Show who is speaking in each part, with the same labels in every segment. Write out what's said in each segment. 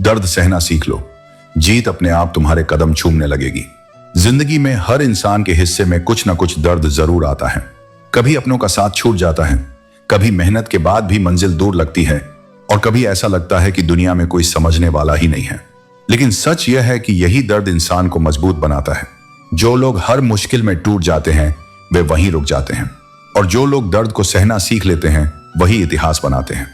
Speaker 1: दर्द सहना सीख लो। जीत अपने आप तुम्हारे कदम चूमने लगेगी। जिंदगी में हर इंसान के हिस्से में कुछ ना कुछ दर्द जरूर आता है। कभी अपनों का साथ छूट जाता है, कभी मेहनत के बाद भी मंजिल दूर लगती है, और कभी ऐसा लगता है कि दुनिया में कोई समझने वाला ही नहीं है। लेकिन सच यह है कि यही दर्द इंसान को मजबूत बनाता है। जो लोग हर मुश्किल में टूट जाते हैं वे वहीं रुक जाते हैं, और जो लोग दर्द को सहना सीख लेते हैं वही इतिहास बनाते हैं।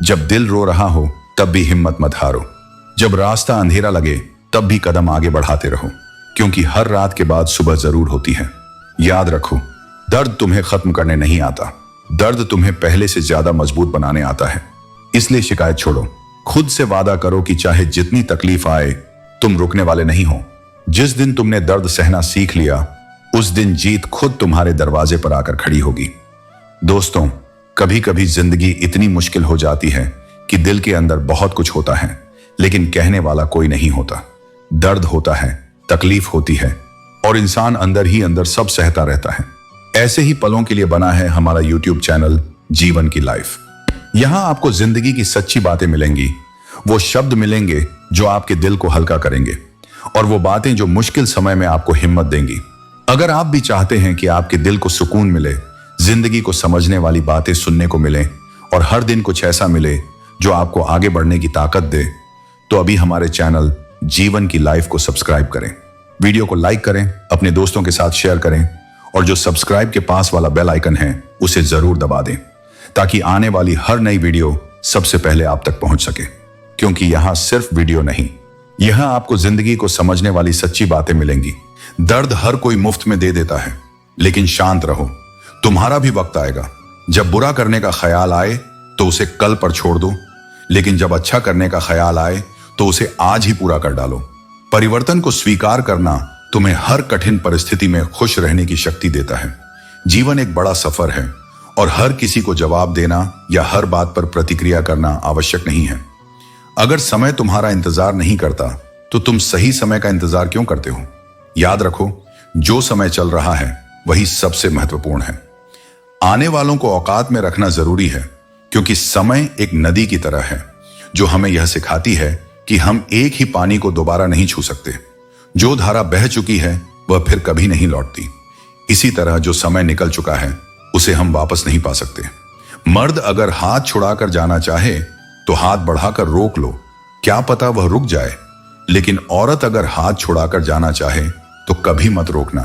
Speaker 1: जब दिल रो रहा हो तब भी हिम्मत मत हारो। जब रास्ता अंधेरा लगे तब भी कदम आगे बढ़ाते रहो, क्योंकि हर रात के बाद सुबह जरूर होती है। याद रखो, दर्द तुम्हें खत्म करने नहीं आता, दर्द तुम्हें पहले से ज्यादा मजबूत बनाने आता है। इसलिए शिकायत छोड़ो। खुद से वादा करो कि चाहे जितनी तकलीफ आए तुम रुकने वाले नहीं हो। जिस दिन तुमने दर्द सहना सीख लिया उस दिन जीत खुद तुम्हारे दरवाजे पर आकर खड़ी होगी। दोस्तों, कभी कभी जिंदगी इतनी मुश्किल हो जाती है कि दिल के अंदर बहुत कुछ होता है लेकिन कहने वाला कोई नहीं होता। दर्द होता है, तकलीफ होती है, और इंसान अंदर ही अंदर सब सहता रहता है। ऐसे ही पलों के लिए बना है हमारा YouTube चैनल जीवन की लाइफ। यहां आपको जिंदगी की सच्ची बातें मिलेंगी, वो शब्द मिलेंगे जो आपके दिल को हल्का करेंगे, और वो बातें जो मुश्किल समय में आपको हिम्मत देंगी। अगर आप भी चाहते हैं कि आपके दिल को सुकून मिले, जिंदगी को समझने वाली बातें सुनने को मिले, और हर दिन कुछ ऐसा मिले जो आपको आगे बढ़ने की ताकत दे, तो अभी हमारे चैनल जीवन की लाइफ को सब्सक्राइब करें। वीडियो को लाइक करें, अपने दोस्तों के साथ शेयर करें, और जो सब्सक्राइब के पास वाला बेल आइकन है उसे जरूर दबा दें, ताकि आने वाली हर नई वीडियो सबसे पहले आप तक पहुंच सके। क्योंकि यहां सिर्फ वीडियो नहीं, यहां आपको जिंदगी को समझने वाली सच्ची बातें मिलेंगी। दर्द हर कोई मुफ्त में दे देता है, लेकिन शांत रहो, तुम्हारा भी वक्त आएगा। जब बुरा करने का ख्याल आए तो उसे कल पर छोड़ दो, लेकिन जब अच्छा करने का ख्याल आए तो उसे आज ही पूरा कर डालो। परिवर्तन को स्वीकार करना तुम्हें हर कठिन परिस्थिति में खुश रहने की शक्ति देता है। जीवन एक बड़ा सफर है, और हर किसी को जवाब देना या हर बात पर प्रतिक्रिया करना आवश्यक नहीं है। अगर समय तुम्हारा इंतजार नहीं करता तो तुम सही समय का इंतजार क्यों करते हो? याद रखो, जो समय चल रहा है वही सबसे महत्वपूर्ण है। आने वालों को औकात में रखना जरूरी है, क्योंकि समय एक नदी की तरह है जो हमें यह सिखाती है कि हम एक ही पानी को दोबारा नहीं छू सकते। जो धारा बह चुकी है वह फिर कभी नहीं लौटती। इसी तरह जो समय निकल चुका है उसे हम वापस नहीं पा सकते। मर्द अगर हाथ छुड़ाकर जाना चाहे तो हाथ बढ़ाकर रोक लो, क्या पता वह रुक जाए। लेकिन औरत अगर हाथ छुड़ाकर जाना चाहे तो कभी मत रोकना,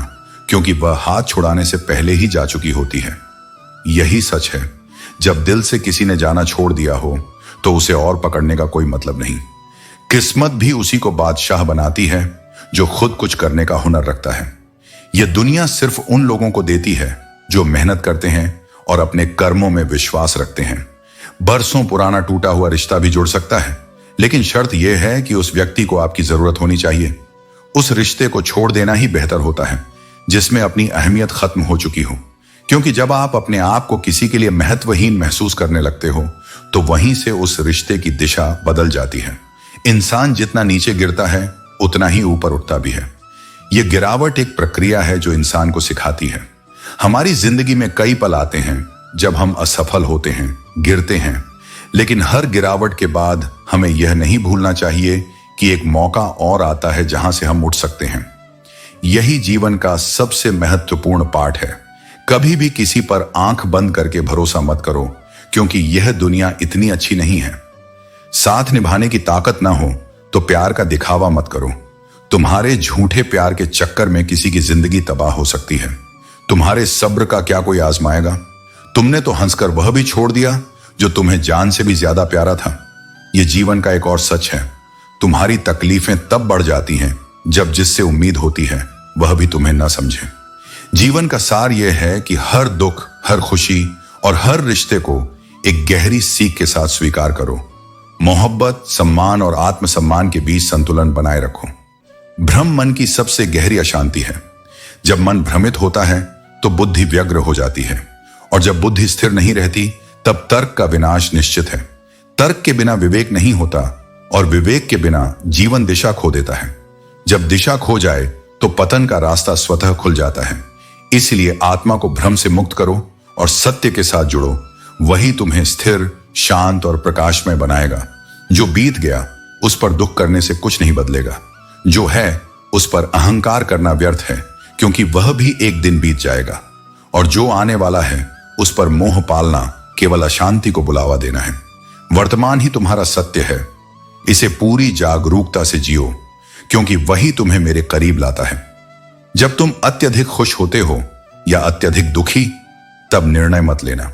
Speaker 1: क्योंकि वह हाथ छुड़ाने से पहले ही जा चुकी होती है। यही सच है, जब दिल से किसी ने जाना छोड़ दिया हो तो उसे और पकड़ने का कोई मतलब नहीं। किस्मत भी उसी को बादशाह बनाती है जो खुद कुछ करने का हुनर रखता है। यह दुनिया सिर्फ उन लोगों को देती है जो मेहनत करते हैं और अपने कर्मों में विश्वास रखते हैं। बरसों पुराना टूटा हुआ रिश्ता भी जुड़ सकता है, लेकिन शर्त यह है कि उस व्यक्ति को आपकी जरूरत होनी चाहिए। उस रिश्ते को छोड़ देना ही बेहतर होता है जिसमें अपनी अहमियत खत्म हो चुकी हो, क्योंकि जब आप अपने आप को किसी के लिए महत्वहीन महसूस करने लगते हो तो वहीं से उस रिश्ते की दिशा बदल जाती है। इंसान जितना नीचे गिरता है उतना ही ऊपर उठता भी है। यह गिरावट एक प्रक्रिया है जो इंसान को सिखाती है। हमारी जिंदगी में कई पल आते हैं जब हम असफल होते हैं, गिरते हैं, लेकिन हर गिरावट के बाद हमें यह नहीं भूलना चाहिए कि एक मौका और आता है जहां से हम उठ सकते हैं। यही जीवन का सबसे महत्वपूर्ण पाठ है। कभी भी किसी पर आंख बंद करके भरोसा मत करो, क्योंकि यह दुनिया इतनी अच्छी नहीं है। साथ निभाने की ताकत ना हो तो प्यार का दिखावा मत करो। तुम्हारे झूठे प्यार के चक्कर में किसी की जिंदगी तबाह हो सकती है। तुम्हारे सब्र का क्या कोई आजमाएगा? तुमने तो हंसकर वह भी छोड़ दिया जो तुम्हें जान से भी ज्यादा प्यारा था। यह जीवन का एक और सच है। तुम्हारी तकलीफें तब बढ़ जाती हैं जब जिससे उम्मीद होती है वह भी तुम्हें न समझे। जीवन का सार यह है कि हर दुख, हर खुशी और हर रिश्ते को एक गहरी सीख के साथ स्वीकार करो। मोहब्बत, सम्मान और आत्मसम्मान के बीच संतुलन बनाए रखो। भ्रम मन की सबसे गहरी अशांति है। जब मन भ्रमित होता है तो बुद्धि व्यग्र हो जाती है, और जब बुद्धि स्थिर नहीं रहती तब तर्क का विनाश निश्चित है। तर्क के बिना विवेक नहीं होता, और विवेक के बिना जीवन दिशा खो देता है। जब दिशा खो जाए तो पतन का रास्ता स्वतः खुल जाता है। इसलिए आत्मा को भ्रम से मुक्त करो और सत्य के साथ जुड़ो। वही तुम्हें स्थिर, शांत और प्रकाशमय बनाएगा। जो बीत गया उस पर दुख करने से कुछ नहीं बदलेगा। जो है उस पर अहंकार करना व्यर्थ है, क्योंकि वह भी एक दिन बीत जाएगा। और जो आने वाला है उस पर मोह पालना केवल अशांति को बुलावा देना है। वर्तमान ही तुम्हारा सत्य है, इसे पूरी जागरूकता से जियो, क्योंकि वही तुम्हें मेरे करीब लाता है। जब तुम अत्यधिक खुश होते हो या अत्यधिक दुखी, तब निर्णय मत लेना।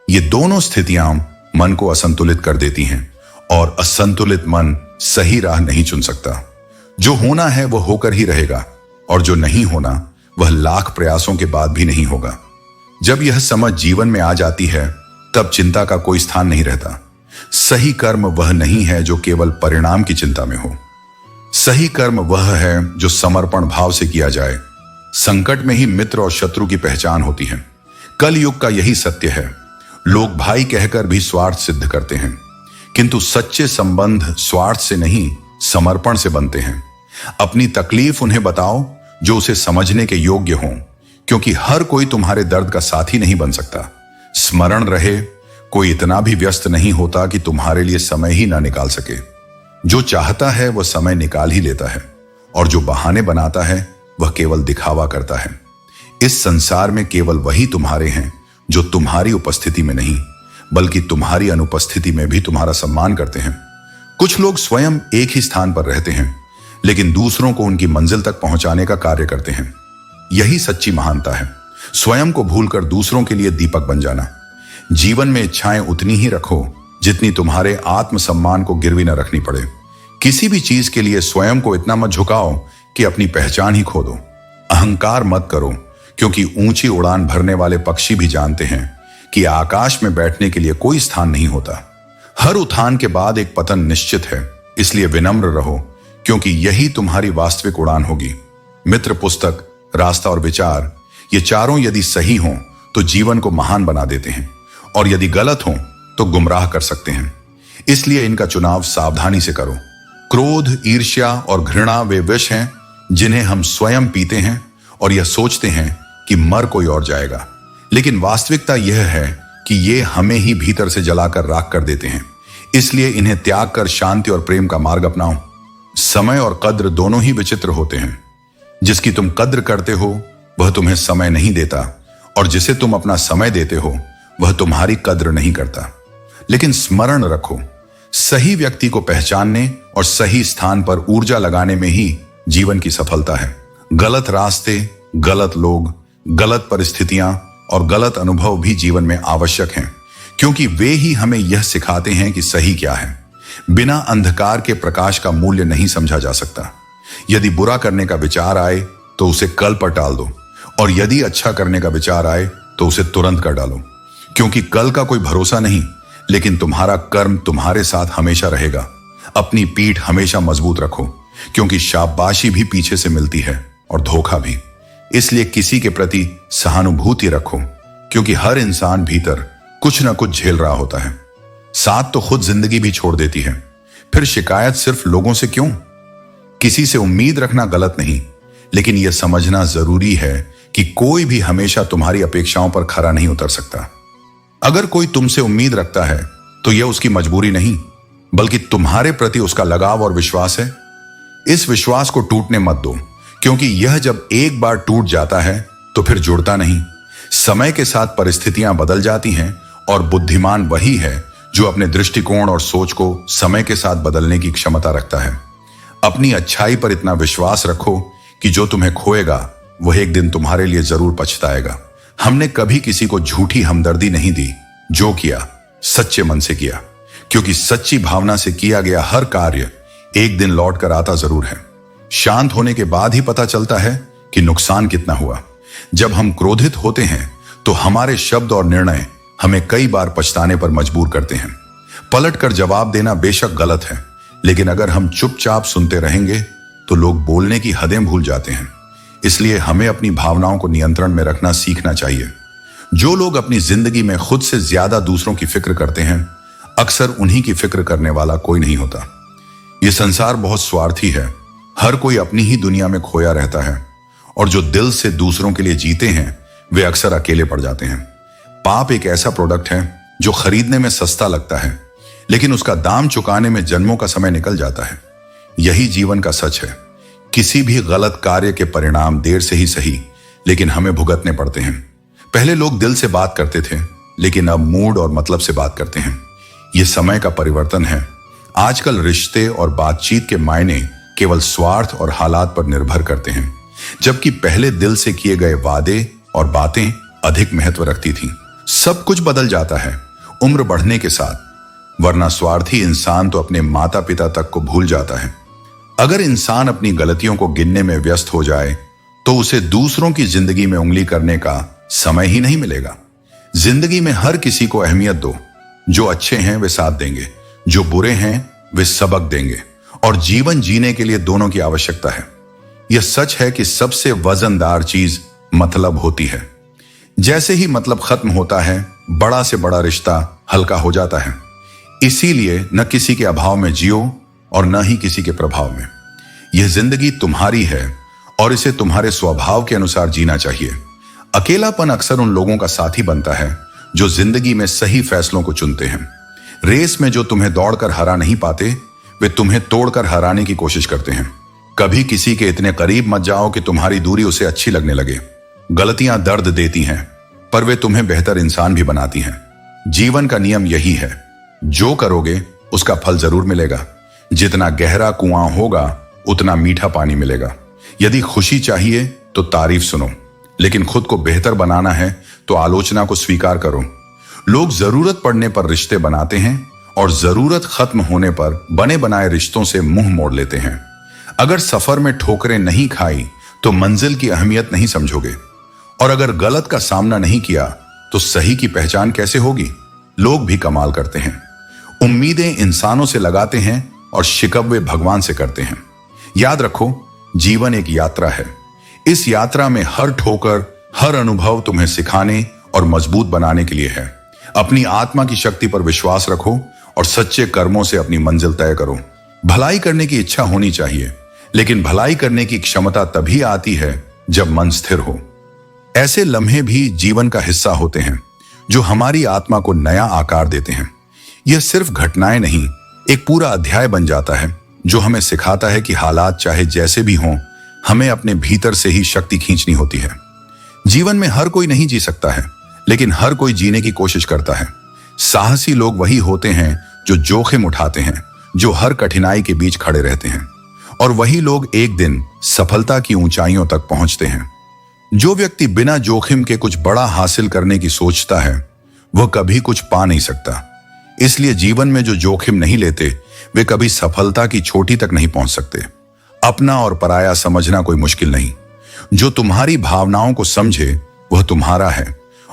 Speaker 1: ये दोनों स्थितियां मन को असंतुलित कर देती हैं, और असंतुलित मन सही राह नहीं चुन सकता। जो होना है वह होकर ही रहेगा, और जो नहीं होना वह लाख प्रयासों के बाद भी नहीं होगा। जब यह समझ जीवन में आ जाती है, तब चिंता का कोई स्थान नहीं रहता। सही कर्म वह नहीं है जो केवल परिणाम की चिंता में हो। सही कर्म वह है जो समर्पण भाव से किया जाए। संकट में ही मित्र और शत्रु की पहचान होती है। कल युग का यही सत्य है। लोग भाई कहकर भी स्वार्थ सिद्ध करते हैं, किंतु सच्चे संबंध स्वार्थ से नहीं, समर्पण से बनते हैं। अपनी तकलीफ उन्हें बताओ जो उसे समझने के योग्य हों, क्योंकि हर कोई तुम्हारे दर्द का साथी नहीं बन सकता। स्मरण रहे, कोई इतना भी व्यस्त नहीं होता कि तुम्हारे लिए समय ही ना निकाल सके। जो चाहता है वह समय निकाल ही लेता है, और जो बहाने बनाता है वह केवल दिखावा करता है। इस संसार में केवल वही तुम्हारे हैं जो तुम्हारी उपस्थिति में नहीं, बल्कि तुम्हारी अनुपस्थिति में भी तुम्हारा सम्मान करते हैं। कुछ लोग स्वयं एक ही स्थान पर रहते हैं, लेकिन दूसरों को उनकी मंजिल तक पहुंचाने का कार्य करते हैं। यही सच्ची महानता है, स्वयं को भूलकर दूसरों के लिए दीपक बन जाना। जीवन में इच्छाएं उतनी ही रखो जितनी तुम्हारे आत्मसम्मान को गिरवी न रखनी पड़े। किसी भी चीज के लिए स्वयं को इतना मत झुकाओ कि अपनी पहचान ही खो दो। अहंकार मत करो, क्योंकि ऊंची उड़ान भरने वाले पक्षी भी जानते हैं कि आकाश में बैठने के लिए कोई स्थान नहीं होता। हर उठान के बाद एक पतन निश्चित है, इसलिए विनम्र रहो, क्योंकि यही तुम्हारी वास्तविक उड़ान होगी। मित्र, पुस्तक, रास्ता और विचार, ये चारों यदि सही हों तो जीवन को महान बना देते हैं, और यदि गलत हों तो गुमराह कर सकते हैं। इसलिए इनका चुनाव सावधानी से करो। क्रोध, ईर्ष्या और घृणा वे विष हैं जिन्हें हम स्वयं पीते हैं और यह सोचते हैं कि मर कोई और जाएगा। लेकिन वास्तविकता यह है कि ये हमें ही भीतर से जलाकर राख कर देते हैं। इसलिए इन्हें त्याग कर शांति और प्रेम का मार्ग अपनाओ। समय और कद्र दोनों ही विचित्र होते हैं। जिसकी तुम कद्र करते हो वह तुम्हें समय नहीं देता, और जिसे तुम अपना समय देते हो वह तुम्हारी कद्र नहीं करता। लेकिन स्मरण रखो, सही व्यक्ति को पहचानने और सही स्थान पर ऊर्जा लगाने में ही जीवन की सफलता है। गलत रास्ते, गलत लोग, गलत परिस्थितियां और गलत अनुभव भी जीवन में आवश्यक हैं, क्योंकि वे ही हमें यह सिखाते हैं कि सही क्या है। बिना अंधकार के प्रकाश का मूल्य नहीं समझा जा सकता। यदि बुरा करने का विचार आए तो उसे कल पर टाल दो, और यदि अच्छा करने का विचार आए तो उसे तुरंत कर डालो, क्योंकि कल का कोई भरोसा नहीं, लेकिन तुम्हारा कर्म तुम्हारे साथ हमेशा रहेगा। अपनी पीठ हमेशा मजबूत रखो, क्योंकि शाबाशी भी पीछे से मिलती है और धोखा भी। इसलिए किसी के प्रति सहानुभूति रखो, क्योंकि हर इंसान भीतर कुछ ना कुछ झेल रहा होता है। साथ तो खुद जिंदगी भी छोड़ देती है, फिर शिकायत सिर्फ लोगों से क्यों? किसी से उम्मीद रखना गलत नहीं, लेकिन यह समझना जरूरी है कि कोई भी हमेशा तुम्हारी अपेक्षाओं पर खरा नहीं उतर सकता। अगर कोई तुमसे उम्मीद रखता है तो यह उसकी मजबूरी नहीं, बल्कि तुम्हारे प्रति उसका लगाव और विश्वास है। इस विश्वास को टूटने मत दो, क्योंकि यह जब एक बार टूट जाता है तो फिर जुड़ता नहीं। समय के साथ परिस्थितियां बदल जाती हैं, और बुद्धिमान वही है जो अपने दृष्टिकोण और सोच को समय के साथ बदलने की क्षमता रखता है। अपनी अच्छाई पर इतना विश्वास रखो कि जो तुम्हें खोएगा वह एक दिन तुम्हारे लिए जरूर पछताएगा। हमने कभी किसी को झूठी हमदर्दी नहीं दी, जो किया सच्चे मन से किया, क्योंकि सच्ची भावना से किया गया हर कार्य एक दिन लौट कर आता जरूर है। शांत होने के बाद ही पता चलता है कि नुकसान कितना हुआ। जब हम क्रोधित होते हैं तो हमारे शब्द और निर्णय हमें कई बार पछताने पर मजबूर करते हैं। पलट कर जवाब देना बेशक गलत है, लेकिन अगर हम चुपचाप सुनते रहेंगे तो लोग बोलने की हदें भूल जाते हैं। इसलिए हमें अपनी भावनाओं को नियंत्रण में रखना सीखना चाहिए। जो लोग अपनी जिंदगी में खुद से ज्यादा दूसरों की फिक्र करते हैं, अक्सर उन्हीं की फिक्र करने वाला कोई नहीं होता। यह संसार बहुत स्वार्थी है। हर कोई अपनी ही दुनिया में खोया रहता है, और जो दिल से दूसरों के लिए जीते हैं वे अक्सर अकेले पड़ जाते हैं। पाप एक ऐसा प्रोडक्ट है जो खरीदने में सस्ता लगता है, लेकिन उसका दाम चुकाने में जन्मों का समय निकल जाता है। यही जीवन का सच है। किसी भी गलत कार्य के परिणाम देर से ही सही, लेकिन हमें भुगतने पड़ते हैं। पहले लोग दिल से बात करते थे, लेकिन अब मूड और मतलब से बात करते हैं। यह समय का परिवर्तन है। आजकल रिश्ते और बातचीत के मायने केवल स्वार्थ और हालात पर निर्भर करते हैं, जबकि पहले दिल से किए गए वादे और बातें अधिक महत्व रखती थीं। सब कुछ बदल जाता है उम्र बढ़ने के साथ, वरना स्वार्थी इंसान तो अपने माता पिता तक को भूल जाता है। अगर इंसान अपनी गलतियों को गिनने में व्यस्त हो जाए तो उसे दूसरों की जिंदगी में उंगली करने का समय ही नहीं मिलेगा। जिंदगी में हर किसी को अहमियत दो। जो अच्छे हैं वे साथ देंगे, जो बुरे हैं वे सबक देंगे, और जीवन जीने के लिए दोनों की आवश्यकता है। यह सच है कि सबसे वजनदार चीज मतलब होती है। जैसे ही मतलब खत्म होता है, बड़ा से बड़ा रिश्ता हल्का हो जाता है। इसीलिए न किसी के अभाव में जियो और न ही किसी के प्रभाव में। यह जिंदगी तुम्हारी है और इसे तुम्हारे स्वभाव के अनुसार जीना चाहिए। अकेलापन अक्सर उन लोगों का साथी बनता है जो जिंदगी में सही फैसलों को चुनते हैं। रेस में जो तुम्हें दौड़कर हरा नहीं पाते, वे तुम्हें तोड़कर हराने की कोशिश करते हैं। कभी किसी के इतने करीब मत जाओ कि तुम्हारी दूरी उसे अच्छी लगने लगे। गलतियां दर्द देती हैं, पर वे तुम्हें बेहतर इंसान भी बनाती हैं। जीवन का नियम यही है, जो करोगे उसका फल जरूर मिलेगा। जितना गहरा कुआं होगा उतना मीठा पानी मिलेगा। यदि खुशी चाहिए तो तारीफ सुनो, लेकिन खुद को बेहतर बनाना है तो आलोचना को स्वीकार करो। लोग जरूरत पड़ने पर रिश्ते बनाते हैं और जरूरत खत्म होने पर बने बनाए रिश्तों से मुंह मोड़ लेते हैं। अगर सफर में ठोकरें नहीं खाई तो मंजिल की अहमियत नहीं समझोगे, और अगर गलत का सामना नहीं किया तो सही की पहचान कैसे होगी। लोग भी कमाल करते हैं, उम्मीदें इंसानों से लगाते हैं और शिकवे भगवान से करते हैं। याद रखो, जीवन एक यात्रा है। इस यात्रा में हर ठोकर, हर अनुभव तुम्हें सिखाने और मजबूत बनाने के लिए है। अपनी आत्मा की शक्ति पर विश्वास रखो और सच्चे कर्मों से अपनी मंजिल तय करो। भलाई करने की इच्छा होनी चाहिए, लेकिन भलाई करने की क्षमता तभी आती है जब मन स्थिर हो। ऐसे लम्हे भी जीवन का हिस्सा होते हैं जो हमारी आत्मा को नया आकार देते हैं। यह सिर्फ घटनाएं नहीं, एक पूरा अध्याय बन जाता है जो हमें सिखाता है कि हालात चाहे जैसे भी हों, हमें अपने भीतर से ही शक्ति खींचनी होती है। जीवन में हर कोई नहीं जी सकता है, लेकिन हर कोई जीने की कोशिश करता है। साहसी लोग वही होते हैं जो जोखिम उठाते हैं, जो हर कठिनाई के बीच खड़े रहते हैं, और वही लोग एक दिन सफलता की ऊंचाइयों तक पहुंचते हैं। जो व्यक्ति बिना जोखिम के कुछ बड़ा हासिल करने की सोचता है, वह कभी कुछ पा नहीं सकता। इसलिए जीवन में जो जोखिम नहीं लेते, वे कभी सफलता की चोटी तक नहीं पहुंच सकते। अपना और पराया समझना कोई मुश्किल नहीं। जो तुम्हारी भावनाओं को समझे वह तुम्हारा है,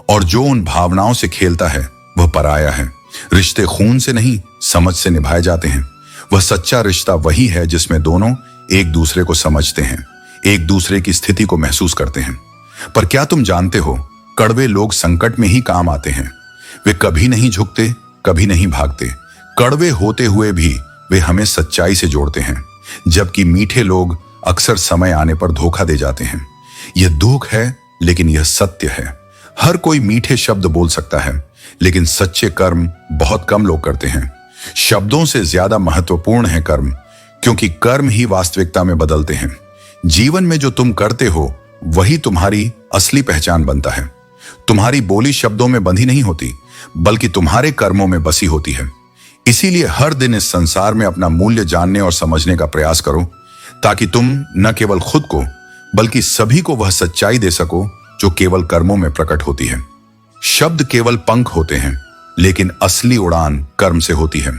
Speaker 1: और जो उन भावनाओं से खेलता है वह पराया है। रिश्ते खून से नहीं, समझ से निभाए जाते हैं। वह सच्चा रिश्ता वही है जिसमें दोनों एक दूसरे को समझते हैं, एक दूसरे की स्थिति को महसूस करते हैं। पर क्या तुम जानते हो, कड़वे लोग संकट में ही काम आते हैं। वे कभी नहीं झुकते, कभी नहीं भागते। कड़वे होते हुए भी वे हमें सच्चाई से जोड़ते हैं, जबकि मीठे लोग अक्सर समय आने पर धोखा दे जाते हैं। यह दुख है, लेकिन यह सत्य है। हर कोई मीठे शब्द बोल सकता है, लेकिन सच्चे कर्म बहुत कम लोग करते हैं। शब्दों से ज्यादा महत्वपूर्ण है कर्म, क्योंकि कर्म ही वास्तविकता में बदलते हैं। जीवन में जो तुम करते हो वही तुम्हारी असली पहचान बनता है। तुम्हारी बोली शब्दों में बंधी नहीं होती, बल्कि तुम्हारे कर्मों में बसी होती है। इसीलिए हर दिन इस संसार में अपना मूल्य जानने और समझने का प्रयास करो, ताकि तुम न केवल खुद को बल्कि सभी को वह सच्चाई दे सको जो केवल कर्मों में प्रकट होती है। शब्द केवल पंख होते हैं, लेकिन असली उड़ान कर्म से होती है।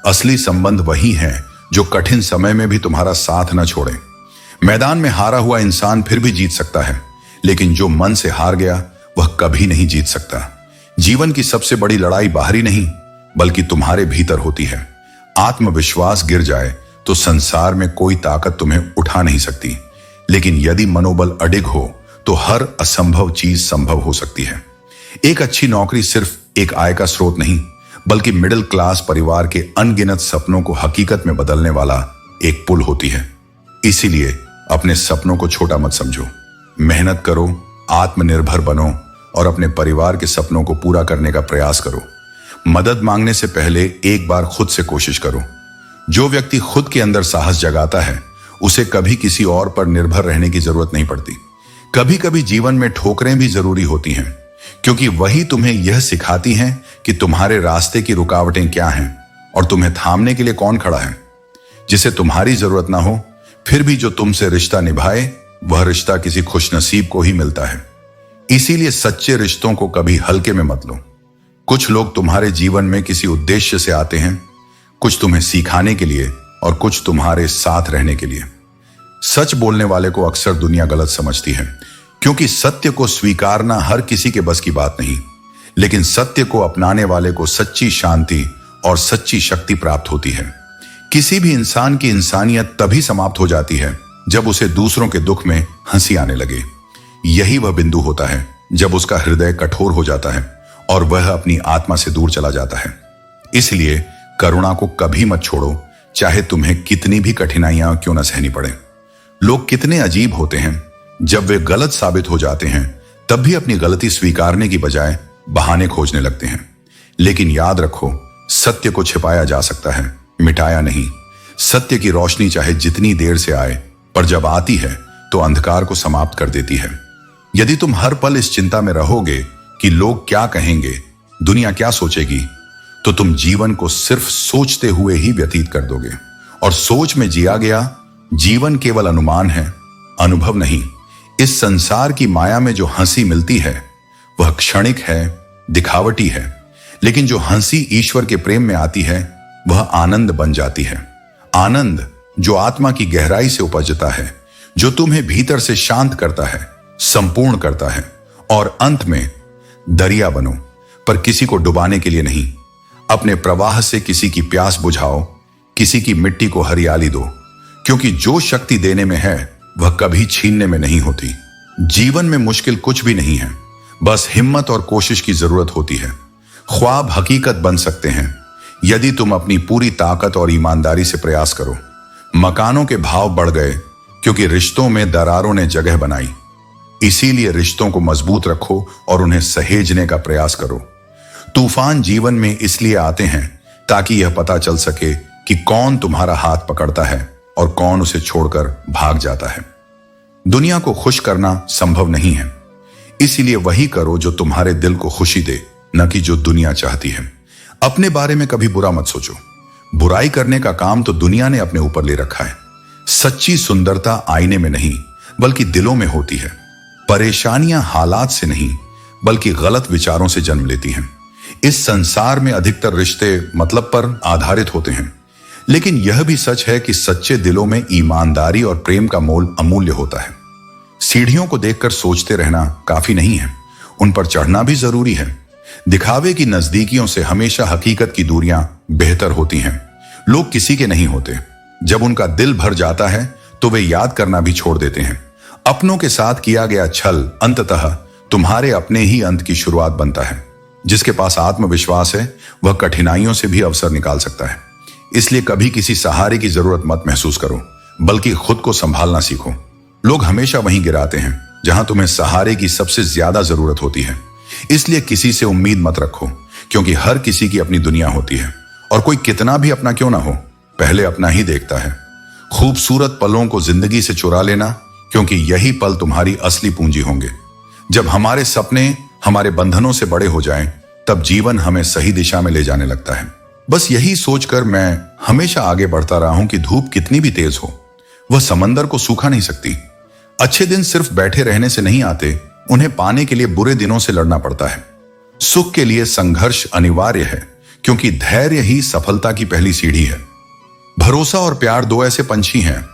Speaker 1: असली संबंध वही है जो कठिन समय में भी तुम्हारा साथ न छोड़े। मैदान में हारा हुआ इंसान फिर भी जीत सकता है, लेकिन जो मन से हार गया वह कभी नहीं जीत सकता। जीवन की सबसे बड़ी लड़ाई बाहरी नहीं, बल्कि तुम्हारे भीतर होती है। आत्मविश्वास गिर जाए तो संसार में कोई ताकत तुम्हें उठा नहीं सकती, लेकिन यदि मनोबल अडिग हो तो हर असंभव चीज संभव हो सकती है। एक अच्छी नौकरी सिर्फ एक आय का स्रोत नहीं, बल्कि मिडिल क्लास परिवार के अनगिनत सपनों को हकीकत में बदलने वाला एक पुल होती है। इसीलिए अपने सपनों को छोटा मत समझो। मेहनत करो, आत्मनिर्भर बनो और अपने परिवार के सपनों को पूरा करने का प्रयास करो। मदद मांगने से पहले एक बार खुद से कोशिश करो। जो व्यक्ति खुद के अंदर साहस जगाता है उसे कभी किसी और पर निर्भर रहने की जरूरत नहीं पड़ती। कभी कभी जीवन में ठोकरें भी जरूरी होती हैं, क्योंकि वही तुम्हें यह सिखाती हैं कि तुम्हारे रास्ते की रुकावटें क्या हैं और तुम्हें थामने के लिए कौन खड़ा है। जिसे तुम्हारी जरूरत ना हो फिर भी जो तुमसे रिश्ता निभाए, वह रिश्ता किसी खुशनसीब को ही मिलता है। इसीलिए सच्चे रिश्तों को कभी हल्के में मत लो। कुछ लोग तुम्हारे जीवन में किसी उद्देश्य से आते हैं, कुछ तुम्हें सिखाने के लिए और कुछ तुम्हारे साथ रहने के लिए। सच बोलने वाले को अक्सर दुनिया गलत समझती है, क्योंकि सत्य को स्वीकारना हर किसी के बस की बात नहीं, लेकिन सत्य को अपनाने वाले को सच्ची शांति और सच्ची शक्ति प्राप्त होती है। किसी भी इंसान की इंसानियत तभी समाप्त हो जाती है जब उसे दूसरों के दुख में हंसी आने लगे। यही वह बिंदु होता है जब उसका हृदय कठोर हो जाता है और वह अपनी आत्मा से दूर चला जाता है। इसलिए करुणा को कभी मत छोड़ो, चाहे तुम्हें कितनी भी कठिनाइयां क्यों न सहनी पड़े। लोग कितने अजीब होते हैं, जब वे गलत साबित हो जाते हैं तब भी अपनी गलती स्वीकारने की बजाय बहाने खोजने लगते हैं। लेकिन याद रखो, सत्य को छिपाया जा सकता है, मिटाया नहीं। सत्य की रोशनी चाहे जितनी देर से आए, पर जब आती है तो अंधकार को समाप्त कर देती है। यदि तुम हर पल इस चिंता में रहोगे कि लोग क्या कहेंगे, दुनिया क्या सोचेगी, तो तुम जीवन को सिर्फ सोचते हुए ही व्यतीत कर दोगे। और सोच में जिया गया जीवन केवल अनुमान है, अनुभव नहीं। इस संसार की माया में जो हंसी मिलती है वह क्षणिक है, दिखावटी है, लेकिन जो हंसी ईश्वर के प्रेम में आती है वह आनंद बन जाती है। आनंद जो आत्मा की गहराई से उपजता है, जो तुम्हें भीतर से शांत करता है, संपूर्ण करता है। और अंत में दरिया बनो, पर किसी को डुबाने के लिए नहीं। अपने प्रवाह से किसी की प्यास बुझाओ, किसी की मिट्टी को हरियाली दो, क्योंकि जो शक्ति देने में है वह कभी छीनने में नहीं होती। जीवन में मुश्किल कुछ भी नहीं है, बस हिम्मत और कोशिश की जरूरत होती है। ख्वाब हकीकत बन सकते हैं यदि तुम अपनी पूरी ताकत और ईमानदारी से प्रयास करो। मकानों के भाव बढ़ गए क्योंकि रिश्तों में दरारों ने जगह बनाई। इसीलिए रिश्तों को मजबूत रखो और उन्हें सहेजने का प्रयास करो। तूफान जीवन में इसलिए आते हैं ताकि यह पता चल सके कि कौन तुम्हारा हाथ पकड़ता है और कौन उसे छोड़कर भाग जाता है। दुनिया को खुश करना संभव नहीं है, इसीलिए वही करो जो तुम्हारे दिल को खुशी दे, न कि जो दुनिया चाहती है। अपने बारे में कभी बुरा मत सोचो। बुराई करने का काम तो दुनिया ने अपने ऊपर ले रखा है। सच्ची सुंदरता आईने में नहीं बल्कि दिलों में होती है। परेशानियां हालात से नहीं बल्कि गलत विचारों से जन्म लेती हैं। इस संसार में अधिकतर रिश्ते मतलब पर आधारित होते हैं, लेकिन यह भी सच है कि सच्चे दिलों में ईमानदारी और प्रेम का मोल अमूल्य होता है। सीढ़ियों को देखकर सोचते रहना काफी नहीं है, उन पर चढ़ना भी जरूरी है। दिखावे की नजदीकियों से हमेशा हकीकत की दूरियां बेहतर होती हैं। लोग किसी के नहीं होते। जब उनका दिल भर जाता है तो वे याद करना भी छोड़ देते हैं। अपनों के साथ किया गया छल अंततः तुम्हारे अपने ही अंत की शुरुआत बनता है। जिसके पास आत्मविश्वास है वह कठिनाइयों से भी अवसर निकाल सकता है। इसलिए कभी किसी सहारे की जरूरत मत महसूस करो, बल्कि खुद को संभालना सीखो। लोग हमेशा वहीं गिराते हैं जहां तुम्हें सहारे की सबसे ज्यादा जरूरत होती है। इसलिए किसी से उम्मीद मत रखो, क्योंकि हर किसी की अपनी दुनिया होती है और कोई कितना भी अपना क्यों ना हो, पहले अपना ही देखता है। खूबसूरत पलों को जिंदगी से चुरा लेना, क्योंकि यही पल तुम्हारी असली पूंजी होंगे। जब हमारे सपने हमारे बंधनों से बड़े हो जाएं, तब जीवन हमें सही दिशा में ले जाने लगता है। बस यही सोचकर मैं हमेशा आगे बढ़ता रहा हूं कि धूप कितनी भी तेज हो, वह समंदर को सूखा नहीं सकती। अच्छे दिन सिर्फ बैठे रहने से नहीं आते, उन्हें पाने के लिए बुरे दिनों से लड़ना पड़ता है। सुख के लिए संघर्ष अनिवार्य है, क्योंकि धैर्य ही सफलता की पहली सीढ़ी है। भरोसा और प्यार दो ऐसे पंछी हैं,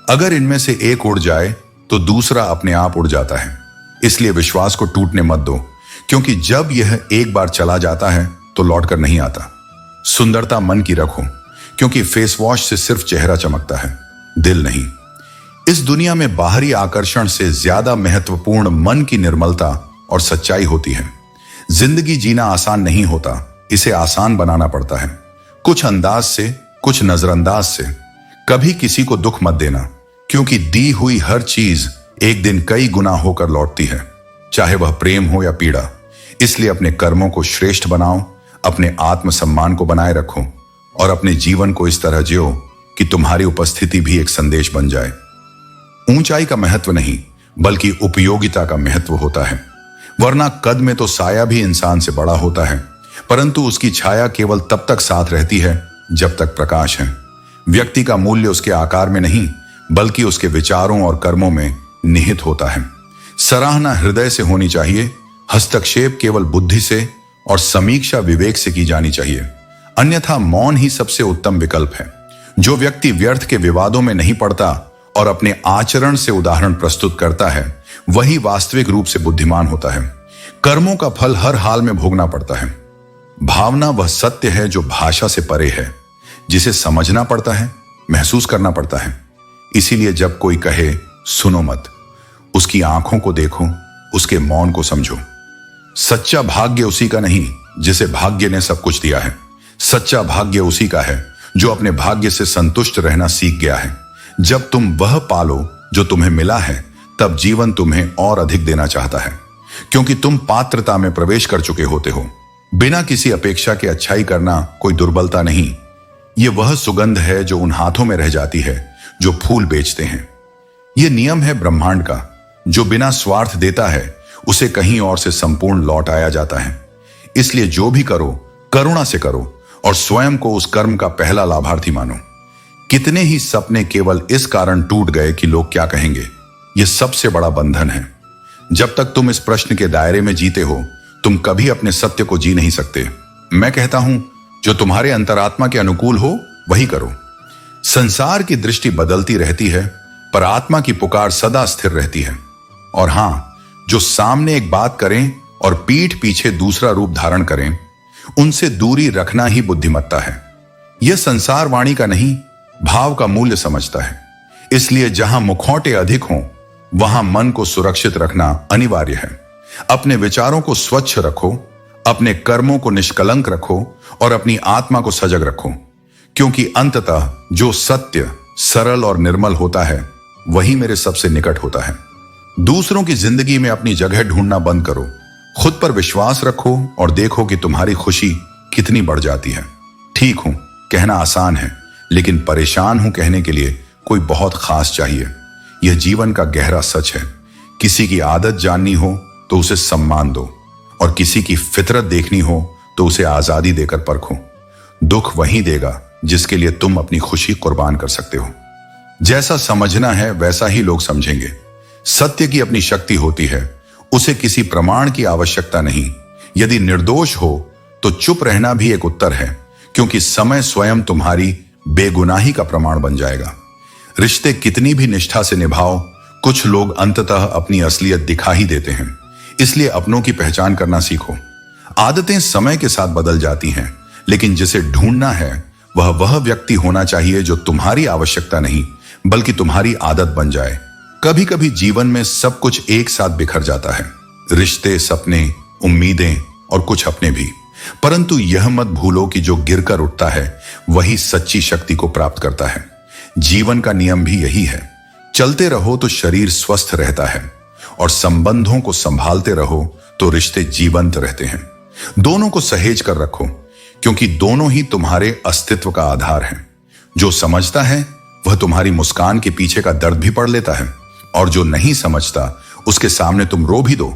Speaker 1: अगर इनमें से एक उड़ जाए तो दूसरा अपने आप उड़ जाता है। इसलिए विश्वास को टूटने मत दो, क्योंकि जब यह एक बार चला जाता है तो लौटकर नहीं आता। सुंदरता मन की रखो, क्योंकि फेस वॉश से सिर्फ चेहरा चमकता है, दिल नहीं। इस दुनिया में बाहरी आकर्षण से ज्यादा महत्वपूर्ण मन की निर्मलता और सच्चाई होती है। जिंदगी जीना आसान नहीं होता, इसे आसान बनाना पड़ता है, कुछ अंदाज से, कुछ नजरअंदाज से। कभी किसी को दुख मत देना, क्योंकि दी हुई हर चीज एक दिन कई गुना होकर लौटती है, चाहे वह प्रेम हो या पीड़ा। इसलिए अपने कर्मों को श्रेष्ठ बनाओ, अपने आत्मसम्मान को बनाए रखो और अपने जीवन को इस तरह जियो कि तुम्हारी उपस्थिति भी एक संदेश बन जाए। ऊंचाई का महत्व नहीं बल्कि उपयोगिता का महत्व होता है, वरना कद में तो साया भी इंसान से बड़ा होता है, परंतु उसकी छाया केवल तब तक साथ रहती है जब तक प्रकाश है। व्यक्ति का मूल्य उसके आकार में नहीं बल्कि उसके विचारों और कर्मों में निहित होता है। सराहना हृदय से होनी चाहिए, हस्तक्षेप केवल बुद्धि से और समीक्षा विवेक से की जानी चाहिए, अन्यथा मौन ही सबसे उत्तम विकल्प है। जो व्यक्ति व्यर्थ के विवादों में नहीं पड़ता और अपने आचरण से उदाहरण प्रस्तुत करता है, वही वास्तविक रूप से बुद्धिमान होता है। कर्मों का फल हर हाल में भोगना पड़ता है। भावना वह सत्य है जो भाषा से परे है, जिसे समझना पड़ता है, महसूस करना पड़ता है। इसीलिए जब कोई कहे सुनो मत, उसकी आंखों को देखो, उसके मौन को समझो। सच्चा भाग्य उसी का नहीं जिसे भाग्य ने सब कुछ दिया है। सच्चा भाग्य उसी का है जो अपने भाग्य से संतुष्ट रहना सीख गया है। जब तुम वह पालो जो तुम्हें मिला है, तब जीवन तुम्हें और अधिक देना चाहता है, क्योंकि तुम पात्रता में प्रवेश कर चुके होते हो। बिना किसी अपेक्षा के अच्छाई करना कोई दुर्बलता नहीं, ये वह सुगंध है जो उन हाथों में रह जाती है जो फूल बेचते हैं। यह नियम है ब्रह्मांड का, जो बिना स्वार्थ देता है उसे कहीं और से संपूर्ण लौट आया जाता है। इसलिए जो भी करो करुणा से करो और स्वयं को उस कर्म का पहला लाभार्थी मानो। कितने ही सपने केवल इस कारण टूट गए कि लोग क्या कहेंगे। यह सबसे बड़ा बंधन है। जब तक तुम इस प्रश्न के दायरे में जीते हो, तुम कभी अपने सत्य को जी नहीं सकते। मैं कहता हूं, जो तुम्हारे अंतरात्मा के अनुकूल हो वही करो। संसार की दृष्टि बदलती रहती है, पर आत्मा की पुकार सदा स्थिर रहती है। और हां, जो सामने एक बात करें और पीठ पीछे दूसरा रूप धारण करें, उनसे दूरी रखना ही बुद्धिमत्ता है। यह संसार वाणी का नहीं, भाव का मूल्य समझता है। इसलिए जहां मुखौटे अधिक हों, वहां मन को सुरक्षित रखना अनिवार्य है। अपने विचारों को स्वच्छ रखो, अपने कर्मों को निष्कलंक रखो और अपनी आत्मा को सजग रखो, क्योंकि अंततः जो सत्य, सरल और निर्मल होता है, वही मेरे सबसे निकट होता है। दूसरों की जिंदगी में अपनी जगह ढूंढना बंद करो, खुद पर विश्वास रखो और देखो कि तुम्हारी खुशी कितनी बढ़ जाती है। ठीक हूं कहना आसान है, लेकिन परेशान हूं कहने के लिए कोई बहुत खास चाहिए। यह जीवन का गहरा सच है। किसी की आदत जाननी हो तो उसे सम्मान दो, और किसी की फितरत देखनी हो तो उसे आजादी देकर परखो। दुख वही देगा जिसके लिए तुम अपनी खुशी कुर्बान कर सकते हो। जैसा समझना है वैसा ही लोग समझेंगे। सत्य की अपनी शक्ति होती है, उसे किसी प्रमाण की आवश्यकता नहीं। यदि निर्दोष हो तो चुप रहना भी एक उत्तर है, क्योंकि समय स्वयं तुम्हारी बेगुनाही का प्रमाण बन जाएगा। रिश्ते कितनी भी निष्ठा से निभाओ, कुछ लोग अंततः अपनी असलियत दिखा ही देते हैं। इसलिए अपनों की पहचान करना सीखो। आदतें समय के साथ बदल जाती हैं, लेकिन जिसे ढूंढना है वह व्यक्ति होना चाहिए जो तुम्हारी आवश्यकता नहीं बल्कि तुम्हारी आदत बन जाए। कभी कभी जीवन में सब कुछ एक साथ बिखर जाता है, रिश्ते, सपने, उम्मीदें और कुछ अपने भी। परंतु यह मत भूलो कि जो गिरकर उठता है वही सच्ची शक्ति को प्राप्त करता है। जीवन का नियम भी यही है। चलते रहो तो शरीर स्वस्थ रहता है, और संबंधों को संभालते रहो तो रिश्ते जीवंत रहते हैं। दोनों को सहेज कर रखो, क्योंकि दोनों ही तुम्हारे अस्तित्व का आधार हैं। जो समझता है वह तुम्हारी मुस्कान के पीछे का दर्द भी पढ़ लेता है, और जो नहीं समझता उसके सामने तुम रो भी दो,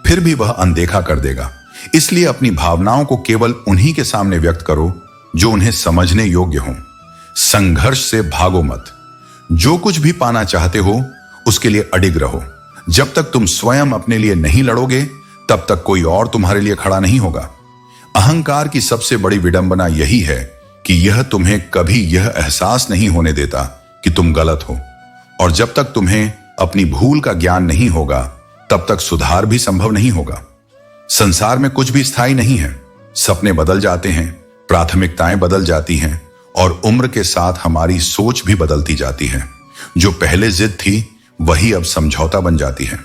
Speaker 1: फिर भी वह अनदेखा कर देगा। इसलिए अपनी भावनाओं को केवल उन्हीं के सामने व्यक्त करो जो उन्हें समझने योग्य हो। संघर्ष से भागो मत। जो कुछ भी पाना चाहते हो उसके लिए अडिग रहो। जब तक तुम स्वयं अपने लिए नहीं लड़ोगे, तब तक कोई और तुम्हारे लिए खड़ा नहीं होगा। अहंकार की सबसे बड़ी विडंबना यही है कि यह तुम्हें कभी यह एहसास नहीं होने देता कि तुम गलत हो, और जब तक तुम्हें अपनी भूल का ज्ञान नहीं होगा, तब तक सुधार भी संभव नहीं होगा। संसार में कुछ भी स्थायी नहीं है। सपने बदल जाते हैं, प्राथमिकताएं बदल जाती हैं, और उम्र के साथ हमारी सोच भी बदलती जाती है। जो पहले जिद थी वही अब समझौता बन जाती है।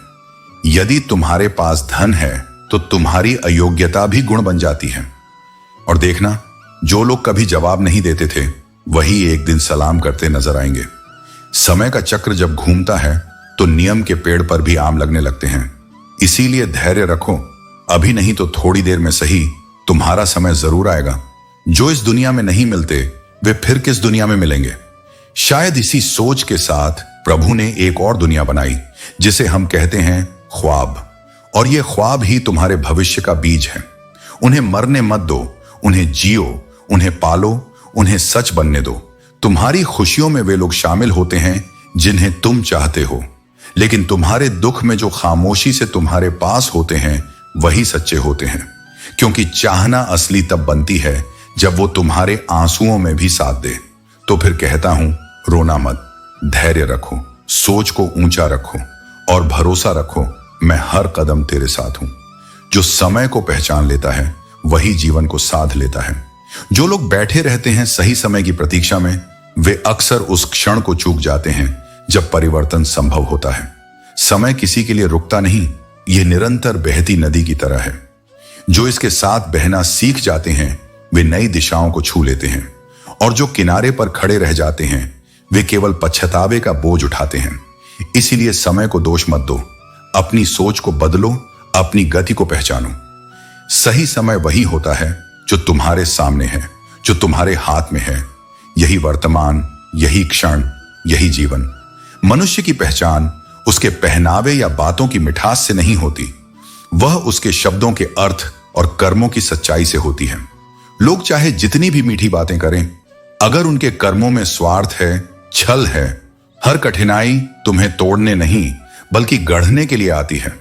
Speaker 1: यदि तुम्हारे पास धन है तो तुम्हारी अयोग्यता भी गुण बन जाती है। और देखना, जो लोग कभी जवाब नहीं देते थे वही एक दिन सलाम करते नजर आएंगे। समय का चक्र जब घूमता है तो नियम के पेड़ पर भी आम लगने लगते हैं। इसीलिए धैर्य रखो। अभी नहीं तो थोड़ी देर में सही, तुम्हारा समय जरूर आएगा। जो इस दुनिया में नहीं मिलते वे फिर किस दुनिया में मिलेंगे। शायद इसी सोच के साथ प्रभु ने एक और दुनिया बनाई जिसे हम कहते हैं ख्वाब। और ये ख्वाब ही तुम्हारे भविष्य का बीज है। उन्हें मरने मत दो, उन्हें जियो, उन्हें पालो, उन्हें सच बनने दो। तुम्हारी खुशियों में वे लोग शामिल होते हैं जिन्हें तुम चाहते हो, लेकिन तुम्हारे दुख में जो खामोशी से तुम्हारे पास होते हैं वही सच्चे होते हैं। क्योंकि चाहना असली तब बनती है जब वो तुम्हारे आंसुओं में भी साथ दे। तो फिर कहता हूं, रोना मत, धैर्य रखो, सोच को ऊंचा रखो और भरोसा रखो, मैं हर कदम तेरे साथ हूं। जो समय को पहचान लेता है वही जीवन को साध लेता है। जो लोग बैठे रहते हैं सही समय की प्रतीक्षा में, वे अक्सर उस क्षण को चूक जाते हैं जब परिवर्तन संभव होता है। समय किसी के लिए रुकता नहीं, यह निरंतर बहती नदी की तरह है। जो इसके साथ बहना सीख जाते हैं वे नई दिशाओं को छू लेते हैं, और जो किनारे पर खड़े रह जाते हैं वे केवल पछतावे का बोझ उठाते हैं। इसीलिए समय को दोष मत दो, अपनी सोच को बदलो, अपनी गति को पहचानो। सही समय वही होता है जो तुम्हारे सामने है, जो तुम्हारे हाथ में है। यही वर्तमान, यही क्षण, यही जीवन। मनुष्य की पहचान उसके पहनावे या बातों की मिठास से नहीं होती, वह उसके शब्दों के अर्थ और कर्मों की सच्चाई से होती है। लोग चाहे जितनी भी मीठी बातें करें, अगर उनके कर्मों में स्वार्थ है, छल है, हर कठिनाई तुम्हें तोड़ने नहीं बल्कि गढ़ने के लिए आती है।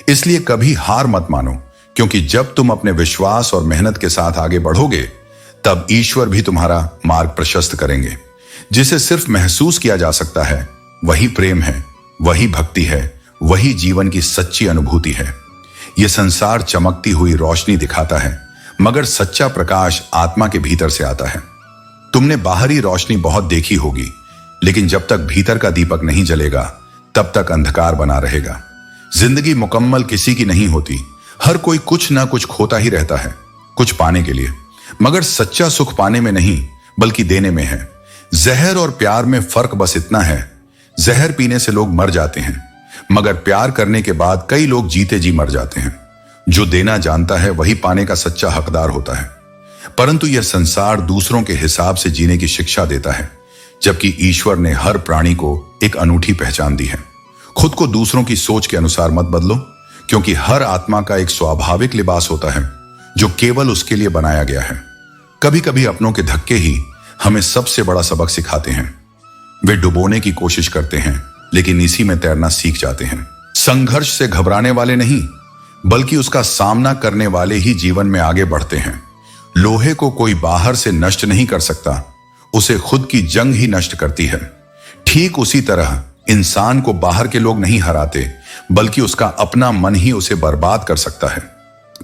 Speaker 1: इसलिए कभी हार मत मानो, क्योंकि जब तुम अपने विश्वास और मेहनत के साथ आगे बढ़ोगे तब ईश्वर भी तुम्हारा मार्ग प्रशस्त करेंगे। जिसे सिर्फ महसूस किया जा सकता है वही प्रेम है, वही भक्ति है, वही जीवन की सच्ची अनुभूति है। यह संसार चमकती हुई रोशनी दिखाता है, मगर सच्चा प्रकाश आत्मा के भीतर से आता है। तुमने बाहरी रोशनी बहुत देखी होगी, लेकिन जब तक भीतर का दीपक नहीं जलेगा तब तक अंधकार बना रहेगा। जिंदगी मुकम्मल किसी की नहीं होती, हर कोई कुछ ना कुछ खोता ही रहता है कुछ पाने के लिए, मगर सच्चा सुख पाने में नहीं बल्कि देने में है। जहर और प्यार में फर्क बस इतना है, जहर पीने से लोग मर जाते हैं, मगर प्यार करने के बाद कई लोग जीते जी मर जाते हैं। जो देना जानता है वही पाने का सच्चा हकदार होता है। परंतु यह संसार दूसरों के हिसाब से जीने की शिक्षा देता है, जबकि ईश्वर ने हर प्राणी को एक अनूठी पहचान दी है। खुद को दूसरों की सोच के अनुसार मत बदलो, क्योंकि हर आत्मा का एक स्वाभाविक लिबास होता है जो केवल उसके लिए बनाया गया है। कभी कभी अपनों के धक्के ही हमें सबसे बड़ा सबक सिखाते हैं। वे डुबोने की कोशिश करते हैं, लेकिन इसी में तैरना सीख जाते हैं। संघर्ष से घबराने वाले नहीं, बल्कि उसका सामना करने वाले ही जीवन में आगे बढ़ते हैं। लोहे को कोई बाहर से नष्ट नहीं कर सकता, उसे खुद की जंग ही नष्ट करती है। ठीक उसी तरह इंसान को बाहर के लोग नहीं हराते, बल्कि उसका अपना मन ही उसे बर्बाद कर सकता है।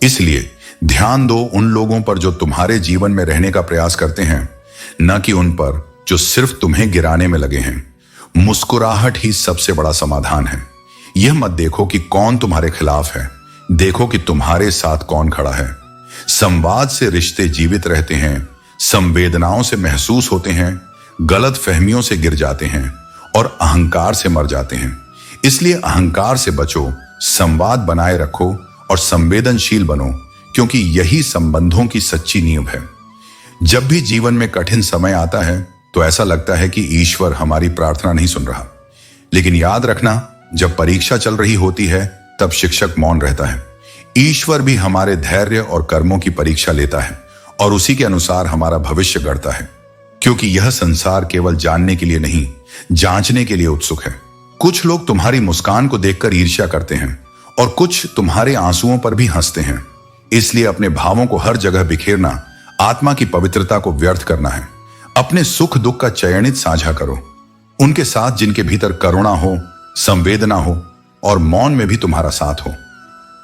Speaker 1: इसलिए ध्यान दो उन लोगों पर जो तुम्हारे जीवन में रहने का प्रयास करते हैं, न कि उन पर जो सिर्फ तुम्हें गिराने में लगे हैं। मुस्कुराहट ही सबसे बड़ा समाधान है। यह मत देखो कि कौन तुम्हारे खिलाफ है, देखो कि तुम्हारे साथ कौन खड़ा है। संवाद से रिश्ते जीवित रहते हैं, संवेदनाओं से महसूस होते हैं, गलत फहमियों से गिर जाते हैं और अहंकार से मर जाते हैं। इसलिए अहंकार से बचो, संवाद बनाए रखो और संवेदनशील बनो, क्योंकि यही संबंधों की सच्ची नींव है। जब भी जीवन में कठिन समय आता है तो ऐसा लगता है कि ईश्वर हमारी प्रार्थना नहीं सुन रहा, लेकिन याद रखना, जब परीक्षा चल रही होती है तब शिक्षक मौन रहता है। ईश्वर भी हमारे धैर्य और कर्मों की परीक्षा लेता है और उसी के अनुसार हमारा भविष्य गढ़ता है। क्योंकि यह संसार केवल जानने के लिए नहीं, जांचने के लिए उत्सुक है। कुछ लोग तुम्हारी मुस्कान को देखकर ईर्ष्या करते हैं और कुछ तुम्हारे आंसुओं पर भी हंसते हैं। इसलिए अपने भावों को हर जगह बिखेरना आत्मा की पवित्रता को व्यर्थ करना है। अपने सुख दुख का चयनित साझा करो, उनके साथ जिनके भीतर करुणा हो, संवेदना हो और मौन में भी तुम्हारा साथ हो।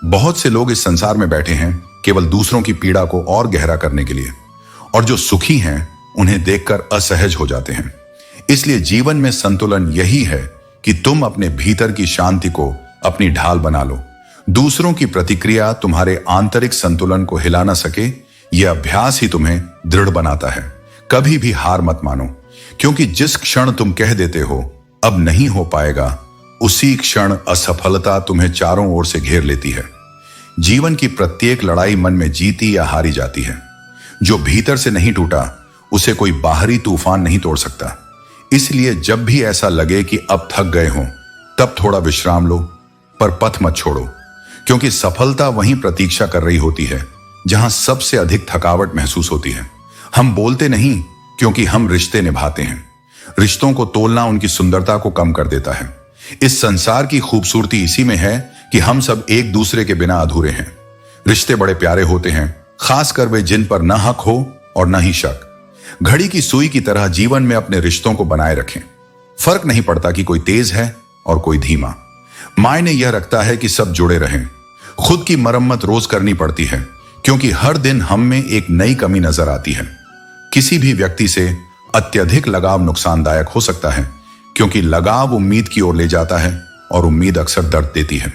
Speaker 1: बहुत से लोग इस संसार में बैठे हैं केवल दूसरों की पीड़ा को और गहरा करने के लिए, और जो सुखी हैं उन्हें देखकर असहज हो जाते हैं। इसलिए जीवन में संतुलन यही है कि तुम अपने भीतर की शांति को अपनी ढाल बना लो। दूसरों की प्रतिक्रिया तुम्हारे आंतरिक संतुलन को हिला ना सके, यह अभ्यास ही तुम्हें दृढ़ बनाता है। कभी भी हार मत मानो, क्योंकि जिस क्षण तुम कह देते हो अब नहीं हो पाएगा, उसी क्षण असफलता तुम्हें चारों ओर से घेर लेती है। जीवन की प्रत्येक लड़ाई मन में जीती या हारी जाती है। जो भीतर से नहीं टूटा उसे कोई बाहरी तूफान नहीं तोड़ सकता। इसलिए जब भी ऐसा लगे कि अब थक गए हो, तब थोड़ा विश्राम लो, पर पथ मत छोड़ो, क्योंकि सफलता वहीं प्रतीक्षा कर रही होती है जहां सबसे अधिक थकावट महसूस होती है। हम बोलते नहीं क्योंकि हम रिश्ते निभाते हैं। रिश्तों को तोलना उनकी सुंदरता को कम कर देता है। इस संसार की खूबसूरती इसी में है कि हम सब एक दूसरे के बिना अधूरे हैं। रिश्ते बड़े प्यारे होते हैं, खासकर वे जिन पर न हक हो और न ही शक। घड़ी की सुई की तरह जीवन में अपने रिश्तों को बनाए रखें। फर्क नहीं पड़ता कि कोई तेज है और कोई धीमा। मायने यह रखता है कि सब जुड़े रहें। खुद की मरम्मत रोज करनी पड़ती है, क्योंकि हर दिन हम में एक नई कमी नजर आती है। किसी भी व्यक्ति से अत्यधिक लगाव नुकसानदायक हो सकता है, क्योंकि लगाव उम्मीद की ओर ले जाता है और उम्मीद अक्सर दर्द देती है।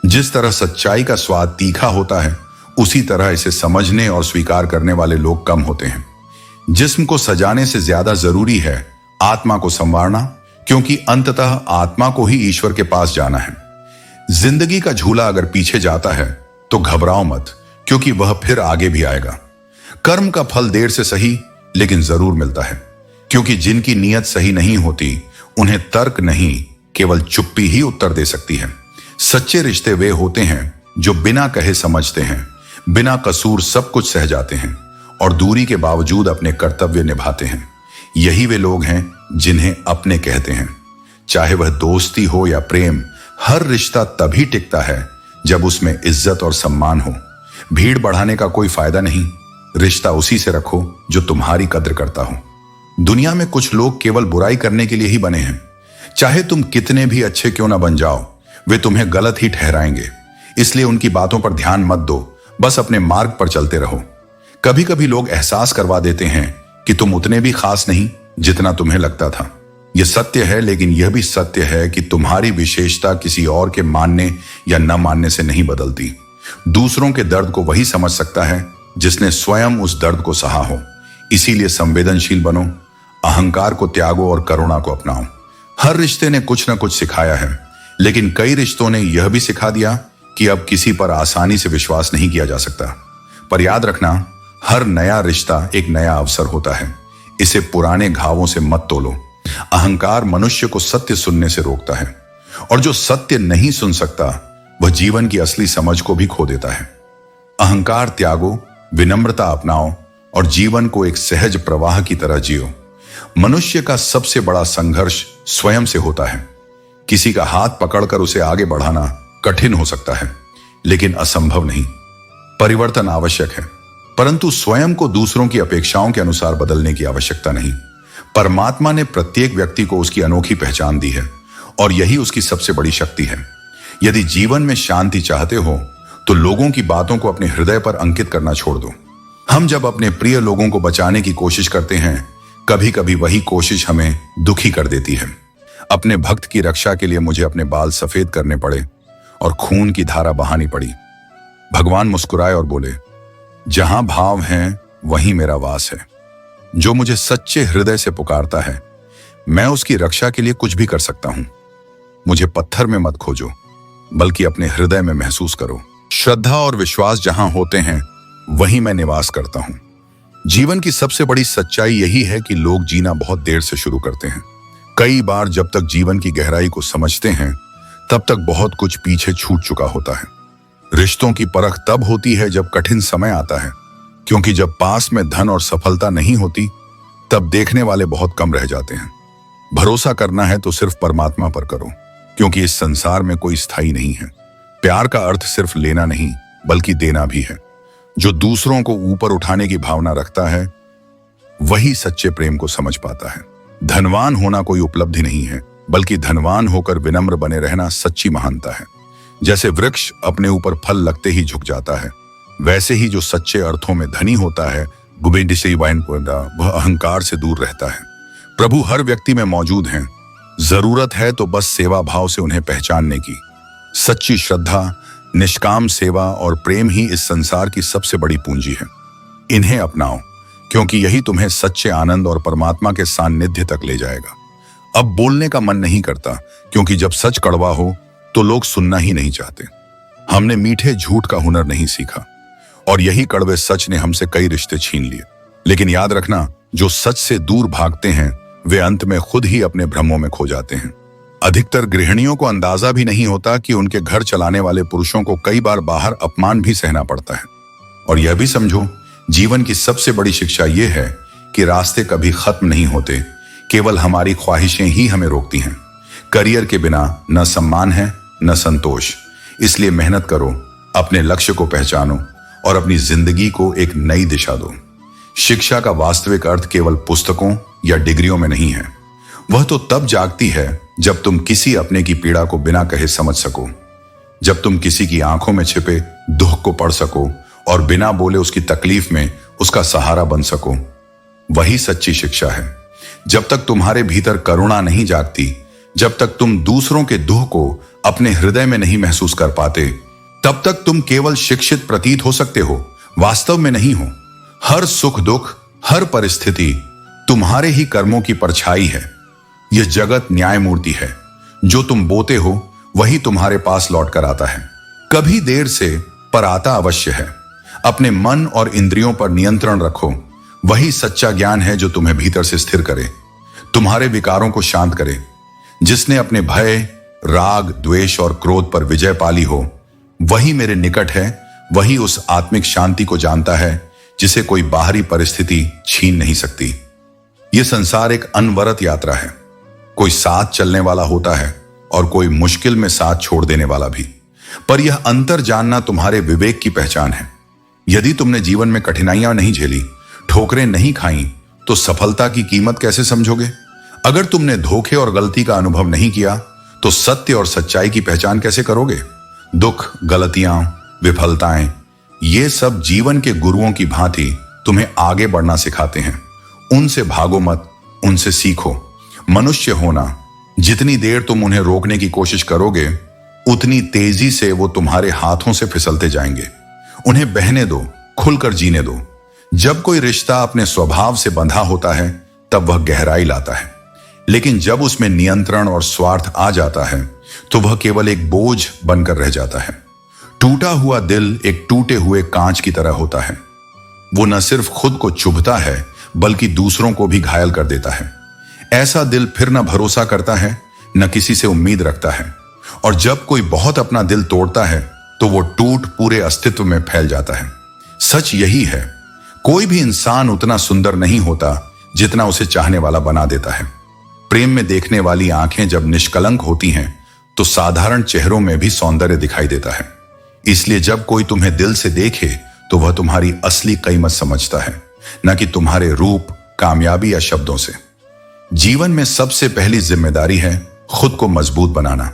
Speaker 1: जिस तरह सच्चाई का स्वाद तीखा होता है, उसी तरह इसे समझने और स्वीकार करने वाले लोग कम होते हैं। जिस्म को सजाने से ज्यादा जरूरी है आत्मा को संवारना, क्योंकि अंततः आत्मा को ही ईश्वर के पास जाना है। जिंदगी का झूला अगर पीछे जाता है तो घबराओ मत, क्योंकि वह फिर आगे भी आएगा। कर्म का फल देर से सही लेकिन जरूर मिलता है, क्योंकि जिनकी नीयत सही नहीं होती उन्हें तर्क नहीं, केवल चुप्पी ही उत्तर दे सकती है। सच्चे रिश्ते वे होते हैं जो बिना कहे समझते हैं, बिना कसूर सब कुछ सह जाते हैं और दूरी के बावजूद अपने कर्तव्य निभाते हैं। यही वे लोग हैं जिन्हें अपने कहते हैं। चाहे वह दोस्ती हो या प्रेम, हर रिश्ता तभी टिकता है जब उसमें इज्जत और सम्मान हो। भीड़ बढ़ाने का कोई फायदा नहीं। रिश्ता उसी से रखो जो तुम्हारी कद्र करता हो। दुनिया में कुछ लोग केवल बुराई करने के लिए ही बने हैं। चाहे तुम कितने भी अच्छे क्यों ना बन जाओ, वे तुम्हें गलत ही ठहराएंगे। इसलिए उनकी बातों पर ध्यान मत दो, बस अपने मार्ग पर चलते रहो। कभी कभी लोग एहसास करवा देते हैं कि तुम उतने भी खास नहीं जितना तुम्हें लगता था। यह सत्य है, लेकिन यह भी सत्य है कि तुम्हारी विशेषता किसी और के मानने या न मानने से नहीं बदलती। दूसरों के दर्द को वही समझ सकता है जिसने स्वयं उस दर्द को सहा हो। इसीलिए संवेदनशील बनो, अहंकार को त्यागो और करुणा को अपनाओ। हर रिश्ते ने कुछ न कुछ सिखाया है, लेकिन कई रिश्तों ने यह भी सिखा दिया कि अब किसी पर आसानी से विश्वास नहीं किया जा सकता। पर याद रखना, हर नया रिश्ता एक नया अवसर होता है। इसे पुराने घावों से मत तोलो। अहंकार मनुष्य को सत्य सुनने से रोकता है, और जो सत्य नहीं सुन सकता वह जीवन की असली समझ को भी खो देता है। अहंकार त्यागो, विनम्रता अपनाओ और जीवन को एक सहज प्रवाह की तरह जियो। मनुष्य का सबसे बड़ा संघर्ष स्वयं से होता है। किसी का हाथ पकड़कर उसे आगे बढ़ाना कठिन हो सकता है, लेकिन असंभव नहीं। परिवर्तन आवश्यक है, परंतु स्वयं को दूसरों की अपेक्षाओं के अनुसार बदलने की आवश्यकता नहीं। परमात्मा ने प्रत्येक व्यक्ति को उसकी अनोखी पहचान दी है, और यही उसकी सबसे बड़ी शक्ति है। यदि जीवन में शांति चाहते हो तो लोगों की बातों को अपने हृदय पर अंकित करना छोड़ दो। हम जब अपने प्रिय लोगों को बचाने की कोशिश करते हैं, कभी कभी वही कोशिश हमें दुखी कर देती है। अपने भक्त की रक्षा के लिए मुझे अपने बाल सफेद करने पड़े और खून की धारा बहानी पड़ी। भगवान मुस्कुराए और बोले, जहां भाव हैं वहीं मेरा वास है। जो मुझे सच्चे हृदय से पुकारता है, मैं उसकी रक्षा के लिए कुछ भी कर सकता हूं। मुझे पत्थर में मत खोजो, बल्कि अपने हृदय में महसूस करो। श्रद्धा और विश्वास जहां होते हैं वहीं मैं निवास करता हूं। जीवन की सबसे बड़ी सच्चाई यही है कि लोग जीना बहुत देर से शुरू करते हैं। कई बार जब तक जीवन की गहराई को समझते हैं, तब तक बहुत कुछ पीछे छूट चुका होता है। रिश्तों की परख तब होती है जब कठिन समय आता है, क्योंकि जब पास में धन और सफलता नहीं होती, तब देखने वाले बहुत कम रह जाते हैं। भरोसा करना है तो सिर्फ परमात्मा पर करो, क्योंकि इस संसार में कोई स्थायी नहीं है। प्यार का अर्थ सिर्फ लेना नहीं, बल्कि देना भी है। जो दूसरों को ऊपर उठाने की भावना रखता है, वही सच्चे प्रेम को समझ पाता है। धनवान होना कोई उपलब्धि नहीं है, बल्कि धनवान होकर विनम्र बने रहना सच्ची महानता है। जैसे वृक्ष अपने ऊपर फल लगते ही झुक जाता है, वैसे ही जो सच्चे अर्थों में धनी होता है, वह अहंकार से दूर रहता है। प्रभु हर व्यक्ति में मौजूद हैं। जरूरत है तो बस सेवा भाव से उन्हें पहचानने की। सच्ची श्रद्धा, निष्काम सेवा और प्रेम ही इस संसार की सबसे बड़ी पूंजी है। इन्हें अपनाओ, क्योंकि यही तुम्हें सच्चे आनंद और परमात्मा के सान्निध्य तक ले जाएगा। अब बोलने का मन नहीं करता, क्योंकि जब सच कड़वा हो तो लोग सुनना ही नहीं चाहते। हमने मीठे झूठ का हुनर नहीं सीखा और यही कड़वे सच ने हमसे कई रिश्ते छीन लिए। लेकिन याद रखना, जो सच से दूर भागते हैं वे अंत में खुद ही अपने भ्रमों में खो जाते हैं। अधिकतर गृहिणियों को अंदाजा भी नहीं होता कि उनके घर चलाने वाले पुरुषों को कई बार बाहर अपमान भी सहना पड़ता है। और यह भी समझो, जीवन की सबसे बड़ी शिक्षा यह है कि रास्ते कभी खत्म नहीं होते, केवल हमारी ख्वाहिशें ही हमें रोकती हैं। करियर के बिना न सम्मान है न संतोष, इसलिए मेहनत करो, अपने लक्ष्य को पहचानो और अपनी जिंदगी को एक नई दिशा दो। शिक्षा का वास्तविक अर्थ केवल पुस्तकों या डिग्रियों में नहीं है। वह तो तब जागती है जब तुम किसी अपने की पीड़ा को बिना कहे समझ सको, जब तुम किसी की आंखों में छिपे दुख को पढ़ सको और बिना बोले उसकी तकलीफ में उसका सहारा बन सको। वही सच्ची शिक्षा है। जब तक तुम्हारे भीतर करुणा नहीं जागती, जब तक तुम दूसरों के दुख को अपने हृदय में नहीं महसूस कर पाते, तब तक तुम केवल शिक्षित प्रतीत हो सकते हो, वास्तव में नहीं हो। हर सुख दुख, हर परिस्थिति तुम्हारे ही कर्मों की परछाई है। यह जगत न्यायमूर्ति है। जो तुम बोते हो वही तुम्हारे पास लौट कर आता है, कभी देर से पर आता अवश्य है। अपने मन और इंद्रियों पर नियंत्रण रखो। वही सच्चा ज्ञान है जो तुम्हें भीतर से स्थिर करे, तुम्हारे विकारों को शांत करे। जिसने अपने भय, राग, द्वेष और क्रोध पर विजय पाली हो, वही मेरे निकट है। वही उस आत्मिक शांति को जानता है जिसे कोई बाहरी परिस्थिति छीन नहीं सकती। यह संसार एक अनवरत यात्रा है। कोई साथ चलने वाला होता है और कोई मुश्किल में साथ छोड़ देने वाला भी। पर यह अंतर जानना तुम्हारे विवेक की पहचान है। यदि तुमने जीवन में कठिनाइयां नहीं झेली, ठोकरें नहीं खाई, तो सफलता की कीमत कैसे समझोगे? अगर तुमने धोखे और गलती का अनुभव नहीं किया, तो सत्य और सच्चाई की पहचान कैसे करोगे? दुख, गलतियां, विफलताएं, ये सब जीवन के गुरुओं की भांति तुम्हें आगे बढ़ना सिखाते हैं। उनसे भागो मत, उनसे सीखो। मनुष्य होना, जितनी देर तुम उन्हें रोकने की कोशिश करोगे, उतनी तेजी से वो तुम्हारे हाथों से फिसलते जाएंगे। उन्हें बहने दो, खुलकर जीने दो। जब कोई रिश्ता अपने स्वभाव से बंधा होता है, तब वह गहराई लाता है। लेकिन जब उसमें नियंत्रण और स्वार्थ आ जाता है, तो वह केवल एक बोझ बनकर रह जाता है। टूटा हुआ दिल एक टूटे हुए कांच की तरह होता है। वो न सिर्फ खुद को चुभता है, बल्कि दूसरों को भी घायल कर देता है। ऐसा दिल फिर न भरोसा करता है, न किसी से उम्मीद रखता है। और जब कोई बहुत अपना दिल तोड़ता है, तो वो टूट पूरे अस्तित्व में फैल जाता है। सच यही है, कोई भी इंसान उतना सुंदर नहीं होता जितना उसे चाहने वाला बना देता है। प्रेम में देखने वाली आंखें जब निष्कलंक होती हैं, तो साधारण चेहरों में भी सौंदर्य दिखाई देता है। इसलिए जब कोई तुम्हें दिल से देखे, तो वह तुम्हारी असली कीमत समझता है, न कि तुम्हारे रूप, कामयाबी या शब्दों से। जीवन में सबसे पहली जिम्मेदारी है खुद को मजबूत बनाना।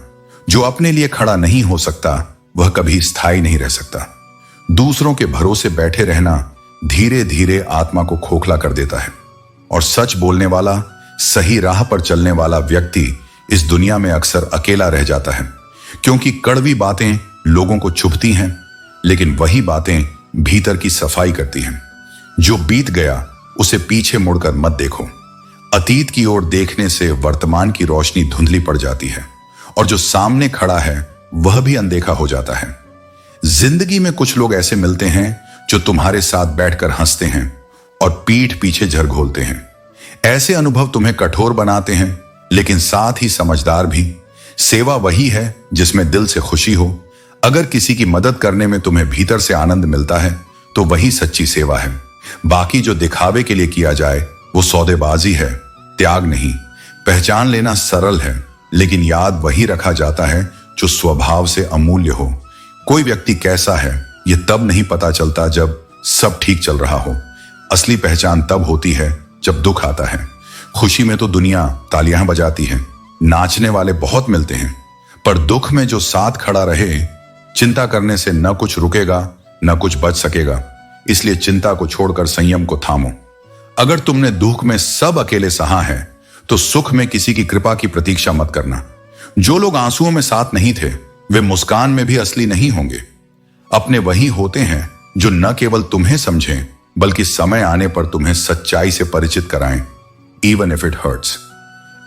Speaker 1: जो अपने लिए खड़ा नहीं हो सकता, वह कभी स्थायी नहीं रह सकता। दूसरों के भरोसे बैठे रहना धीरे धीरे आत्मा को खोखला कर देता है। और सच बोलने वाला, सही राह पर चलने वाला व्यक्ति इस दुनिया में अक्सर अकेला रह जाता है, क्योंकि कड़वी बातें लोगों को चुभती हैं, लेकिन वही बातें भीतर की सफाई करती हैं। जो बीत गया उसे पीछे मुड़कर मत देखो। अतीत की ओर देखने से वर्तमान की रोशनी धुंधली पड़ जाती है, और जो सामने खड़ा है वह भी अनदेखा हो जाता है। जिंदगी में कुछ लोग ऐसे मिलते हैं जो तुम्हारे साथ बैठकर हंसते हैं और पीठ पीछे झरघोलते हैं। ऐसे अनुभव तुम्हें कठोर बनाते हैं, लेकिन साथ ही समझदार भी। सेवा वही है जिसमें दिल से खुशी हो। अगर किसी की मदद करने में तुम्हें भीतर से आनंद मिलता है, तो वही सच्ची सेवा है। बाकी जो दिखावे के लिए किया जाए, वो सौदेबाजी है, त्याग नहीं। पहचान लेना सरल है, लेकिन याद वही रखा जाता है जो स्वभाव से अमूल्य हो। कोई व्यक्ति कैसा है, यह तब नहीं पता चलता जब सब ठीक चल रहा हो। असली पहचान तब होती है जब दुख आता है। खुशी में तो दुनिया तालियां बजाती है, नाचने वाले बहुत मिलते हैं, पर दुख में जो साथ खड़ा रहे, चिंता करने से न कुछ रुकेगा न कुछ बच सकेगा। इसलिए चिंता को छोड़कर संयम को थामो। अगर तुमने दुख में सब अकेले सहा है, तो सुख में किसी की कृपा की प्रतीक्षा मत करना। जो लोग आंसुओं में साथ नहीं थे, वे मुस्कान में भी असली नहीं होंगे। अपने वही होते हैं जो न केवल तुम्हें समझें, बल्कि समय आने पर तुम्हें सच्चाई से परिचित कराएं, इवन इफ इट हर्ट्स।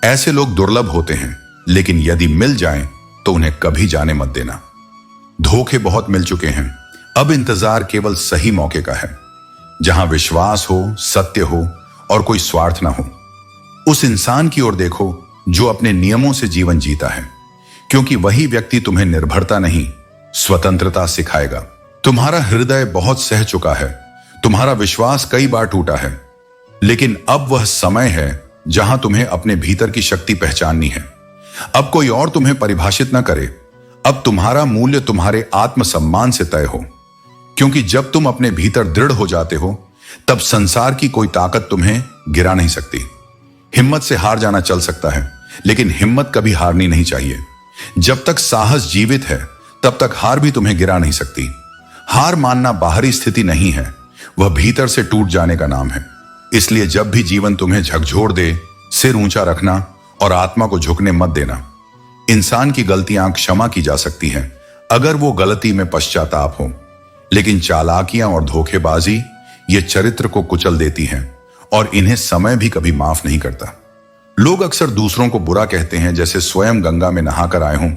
Speaker 1: ऐसे लोग दुर्लभ होते हैं, लेकिन यदि मिल जाएं, तो उन्हें कभी जाने मत देना। धोखे बहुत मिल चुके हैं। अब इंतजार केवल सही मौके का है, जहां विश्वास हो, सत्य हो और कोई स्वार्थ ना हो। उस इंसान की ओर देखो जो अपने नियमों से जीवन जीता है, क्योंकि वही व्यक्ति तुम्हें निर्भरता नहीं, स्वतंत्रता सिखाएगा। तुम्हारा हृदय बहुत सह चुका है, तुम्हारा विश्वास कई बार टूटा है, लेकिन अब वह समय है जहां तुम्हें अपने भीतर की शक्ति पहचाननी है। अब कोई और तुम्हें परिभाषित न करे। अब तुम्हारा मूल्य तुम्हारे आत्मसम्मान से तय हो, क्योंकि जब तुम अपने भीतर दृढ़ हो जाते हो, तब संसार की कोई ताकत तुम्हें गिरा नहीं सकती। हिम्मत से हार जाना चल सकता है, लेकिन हिम्मत कभी हारनी नहीं चाहिए। जब तक साहस जीवित है, तब तक हार भी तुम्हें गिरा नहीं सकती। हार मानना बाहरी स्थिति नहीं है, वह भीतर से टूट जाने का नाम है। इसलिए जब भी जीवन तुम्हें झकझोर दे, सिर ऊंचा रखना और आत्मा को झुकने मत देना। इंसान की गलतियां क्षमा की जा सकती हैं, अगर वो गलती में पश्चाताप हो, लेकिन चालाकियां और धोखेबाजी ये चरित्र को कुचल देती हैं और इन्हें समय भी कभी माफ नहीं करता। लोग अक्सर दूसरों को बुरा कहते हैं, जैसे स्वयं गंगा में नहाकर आए हों,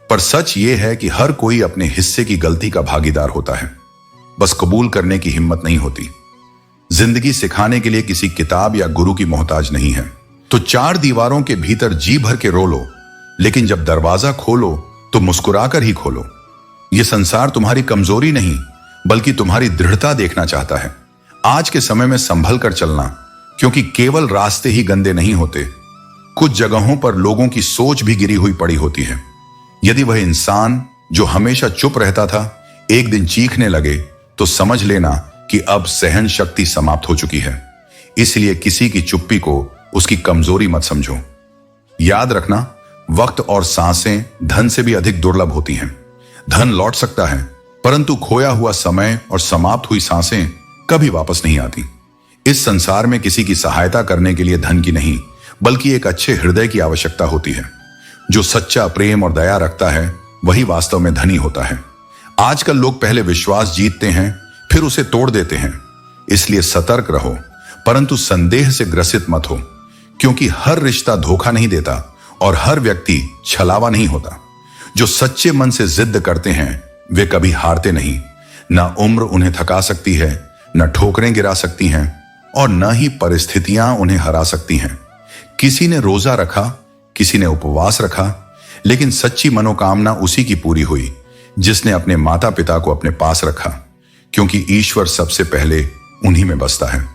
Speaker 1: पर सच ये है कि हर कोई अपने हिस्से की गलती का भागीदार होता है, बस कबूल करने की हिम्मत नहीं होती। जिंदगी सिखाने के लिए किसी किताब या गुरु की मोहताज नहीं है। तो चार दीवारों के भीतर जी भर के रो लो, लेकिन जब दरवाजा खोलो तो मुस्कुराकर ही खोलो। यह संसार तुम्हारी कमजोरी नहीं, बल्कि तुम्हारी दृढ़ता देखना चाहता है। आज के समय में संभल कर चलना, क्योंकि केवल रास्ते ही गंदे नहीं होते, कुछ जगहों पर लोगों की सोच भी गिरी हुई पड़ी होती है। यदि वह इंसान जो हमेशा चुप रहता था एक दिन चीखने लगे, तो समझ लेना कि अब सहन शक्ति समाप्त हो चुकी है। इसलिए किसी की चुप्पी को उसकी कमजोरी मत समझो। याद रखना, वक्त और सांसें धन से भी अधिक दुर्लभ होती हैं। धन लौट सकता है, परंतु खोया हुआ समय और समाप्त हुई सांसें कभी वापस नहीं आती। इस संसार में किसी की सहायता करने के लिए धन की नहीं, बल्कि एक अच्छे हृदय की आवश्यकता होती है। जो सच्चा प्रेम और दया रखता है, वही वास्तव में धनी होता है। आजकल लोग पहले विश्वास जीतते हैं, फिर उसे तोड़ देते हैं। इसलिए सतर्क रहो, परंतु संदेह से ग्रसित मत हो, क्योंकि हर रिश्ता धोखा नहीं देता और हर व्यक्ति छलावा नहीं होता। जो सच्चे मन से जिद करते हैं, वे कभी हारते नहीं। न उम्र उन्हें थका सकती है, न ठोकरें गिरा सकती हैं, और न ही परिस्थितियां उन्हें हरा सकती हैं। किसी ने रोजा रखा, किसी ने उपवास रखा, लेकिन सच्ची मनोकामना उसी की पूरी हुई जिसने अपने माता पिता को अपने पास रखा, क्योंकि ईश्वर सबसे पहले उन्हीं में बसता है।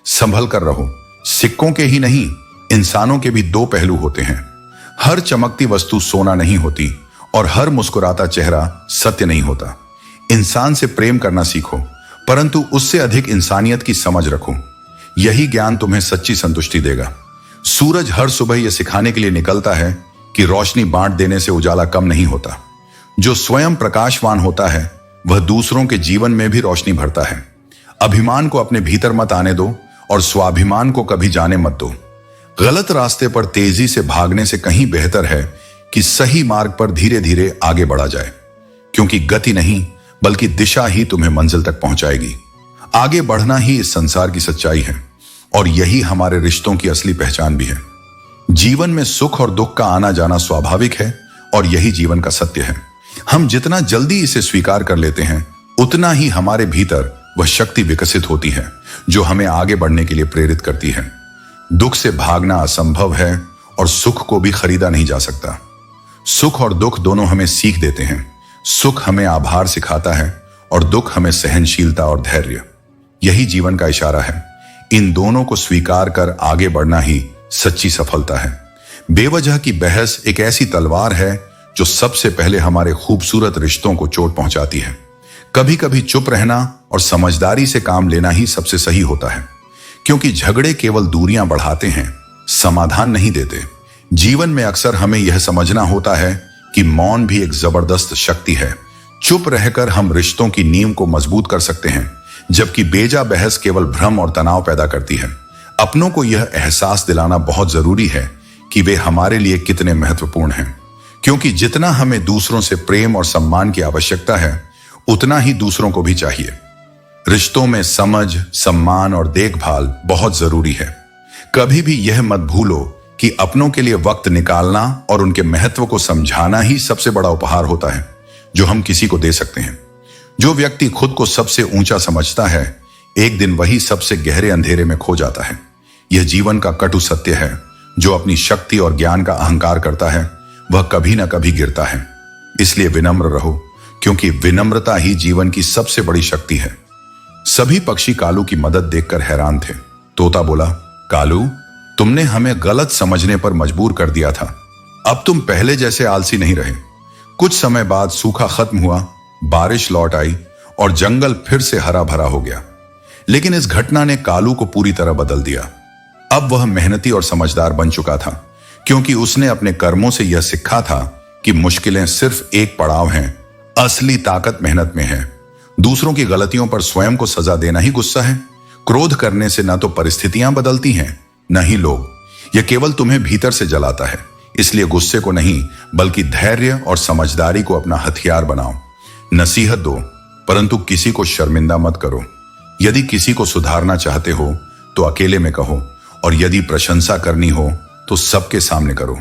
Speaker 1: संभल कर रहो। सिक्कों के ही नहीं, इंसानों के भी दो पहलू होते हैं। हर चमकती वस्तु सोना नहीं होती और हर मुस्कुराता चेहरा सत्य नहीं होता। इंसान से प्रेम करना सीखो, परंतु उससे अधिक इंसानियत की समझ रखो। यही ज्ञान तुम्हें सच्ची संतुष्टि देगा। सूरज हर सुबह यह सिखाने के लिए निकलता है कि रोशनी बांट देने से उजाला कम नहीं होता। जो स्वयं प्रकाशवान होता है, वह दूसरों के जीवन में भी रोशनी भरता है। अभिमान को अपने भीतर मत आने दो और स्वाभिमान को कभी जाने मत दो। गलत रास्ते पर तेजी से भागने से कहीं बेहतर है कि सही मार्ग पर धीरे धीरे आगे बढ़ा जाए, क्योंकि गति नहीं बल्कि दिशा ही तुम्हें मंजिल तक पहुंचाएगी। आगे बढ़ना ही इस संसार की सच्चाई है, और यही हमारे रिश्तों की असली पहचान भी है। जीवन में सुख और दुख का आना जाना स्वाभाविक है, और यही जीवन का सत्य है। हम जितना जल्दी इसे स्वीकार कर लेते हैं, उतना ही हमारे भीतर वह शक्ति विकसित होती है जो हमें आगे बढ़ने के लिए प्रेरित करती है। दुख से भागना असंभव है, और सुख को भी खरीदा नहीं जा सकता। सुख और दुख दोनों हमें सीख देते हैं। सुख हमें आभार सिखाता है, और दुख हमें सहनशीलता और धैर्य। यही जीवन का इशारा है। इन दोनों को स्वीकार कर आगे बढ़ना ही सच्ची सफलता है। बेवजह की बहस एक ऐसी तलवार है जो सबसे पहले हमारे खूबसूरत रिश्तों को चोट पहुंचाती है। कभी कभी चुप रहना और समझदारी से काम लेना ही सबसे सही होता है, क्योंकि झगड़े केवल दूरियां बढ़ाते हैं, समाधान नहीं देते। जीवन में अक्सर हमें यह समझना होता है कि मौन भी एक जबरदस्त शक्ति है। चुप रहकर हम रिश्तों की नींव को मजबूत कर सकते हैं, जबकि बेजा बहस केवल भ्रम और तनाव पैदा करती है। अपनों को यह एहसास दिलाना बहुत जरूरी है कि वे हमारे लिए कितने महत्वपूर्ण हैं, क्योंकि जितना हमें दूसरों से प्रेम और सम्मान की आवश्यकता है, उतना ही दूसरों को भी चाहिए। रिश्तों में समझ, सम्मान और देखभाल बहुत जरूरी है। कभी भी यह मत भूलो कि अपनों के लिए वक्त निकालना और उनके महत्व को समझाना ही सबसे बड़ा उपहार होता है जो हम किसी को दे सकते हैं। जो व्यक्ति खुद को सबसे ऊंचा समझता है, एक दिन वही सबसे गहरे अंधेरे में खो जाता है। यह जीवन का कटु सत्य है। जो अपनी शक्ति और ज्ञान का अहंकार करता है, वह कभी ना कभी गिरता है। इसलिए विनम्र रहो, क्योंकि विनम्रता ही जीवन की सबसे बड़ी शक्ति है। सभी पक्षी कालू की मदद देखकर हैरान थे। तोता बोला, कालू, तुमने हमें गलत समझने पर मजबूर कर दिया था। अब तुम पहले जैसे आलसी नहीं रहे। कुछ समय बाद सूखा खत्म हुआ, बारिश लौट आई और जंगल फिर से हरा भरा हो गया। लेकिन इस घटना ने कालू को पूरी तरह बदल दिया। अब वह मेहनती और समझदार बन चुका था, क्योंकि उसने अपने कर्मों से यह सीखा था कि मुश्किलें सिर्फ एक पड़ाव हैं, असली ताकत मेहनत में है। दूसरों की गलतियों पर स्वयं को सजा देना ही गुस्सा है। क्रोध करने से न तो परिस्थितियां बदलती हैं, न ही लोग। यह केवल तुम्हें भीतर से जलाता है। इसलिए गुस्से को नहीं, बल्कि धैर्य और समझदारी को अपना हथियार बनाओ। नसीहत दो, परंतु किसी को शर्मिंदा मत करो। यदि किसी को सुधारना चाहते हो तो अकेले में कहो, और यदि प्रशंसा करनी हो तो सबके सामने करो।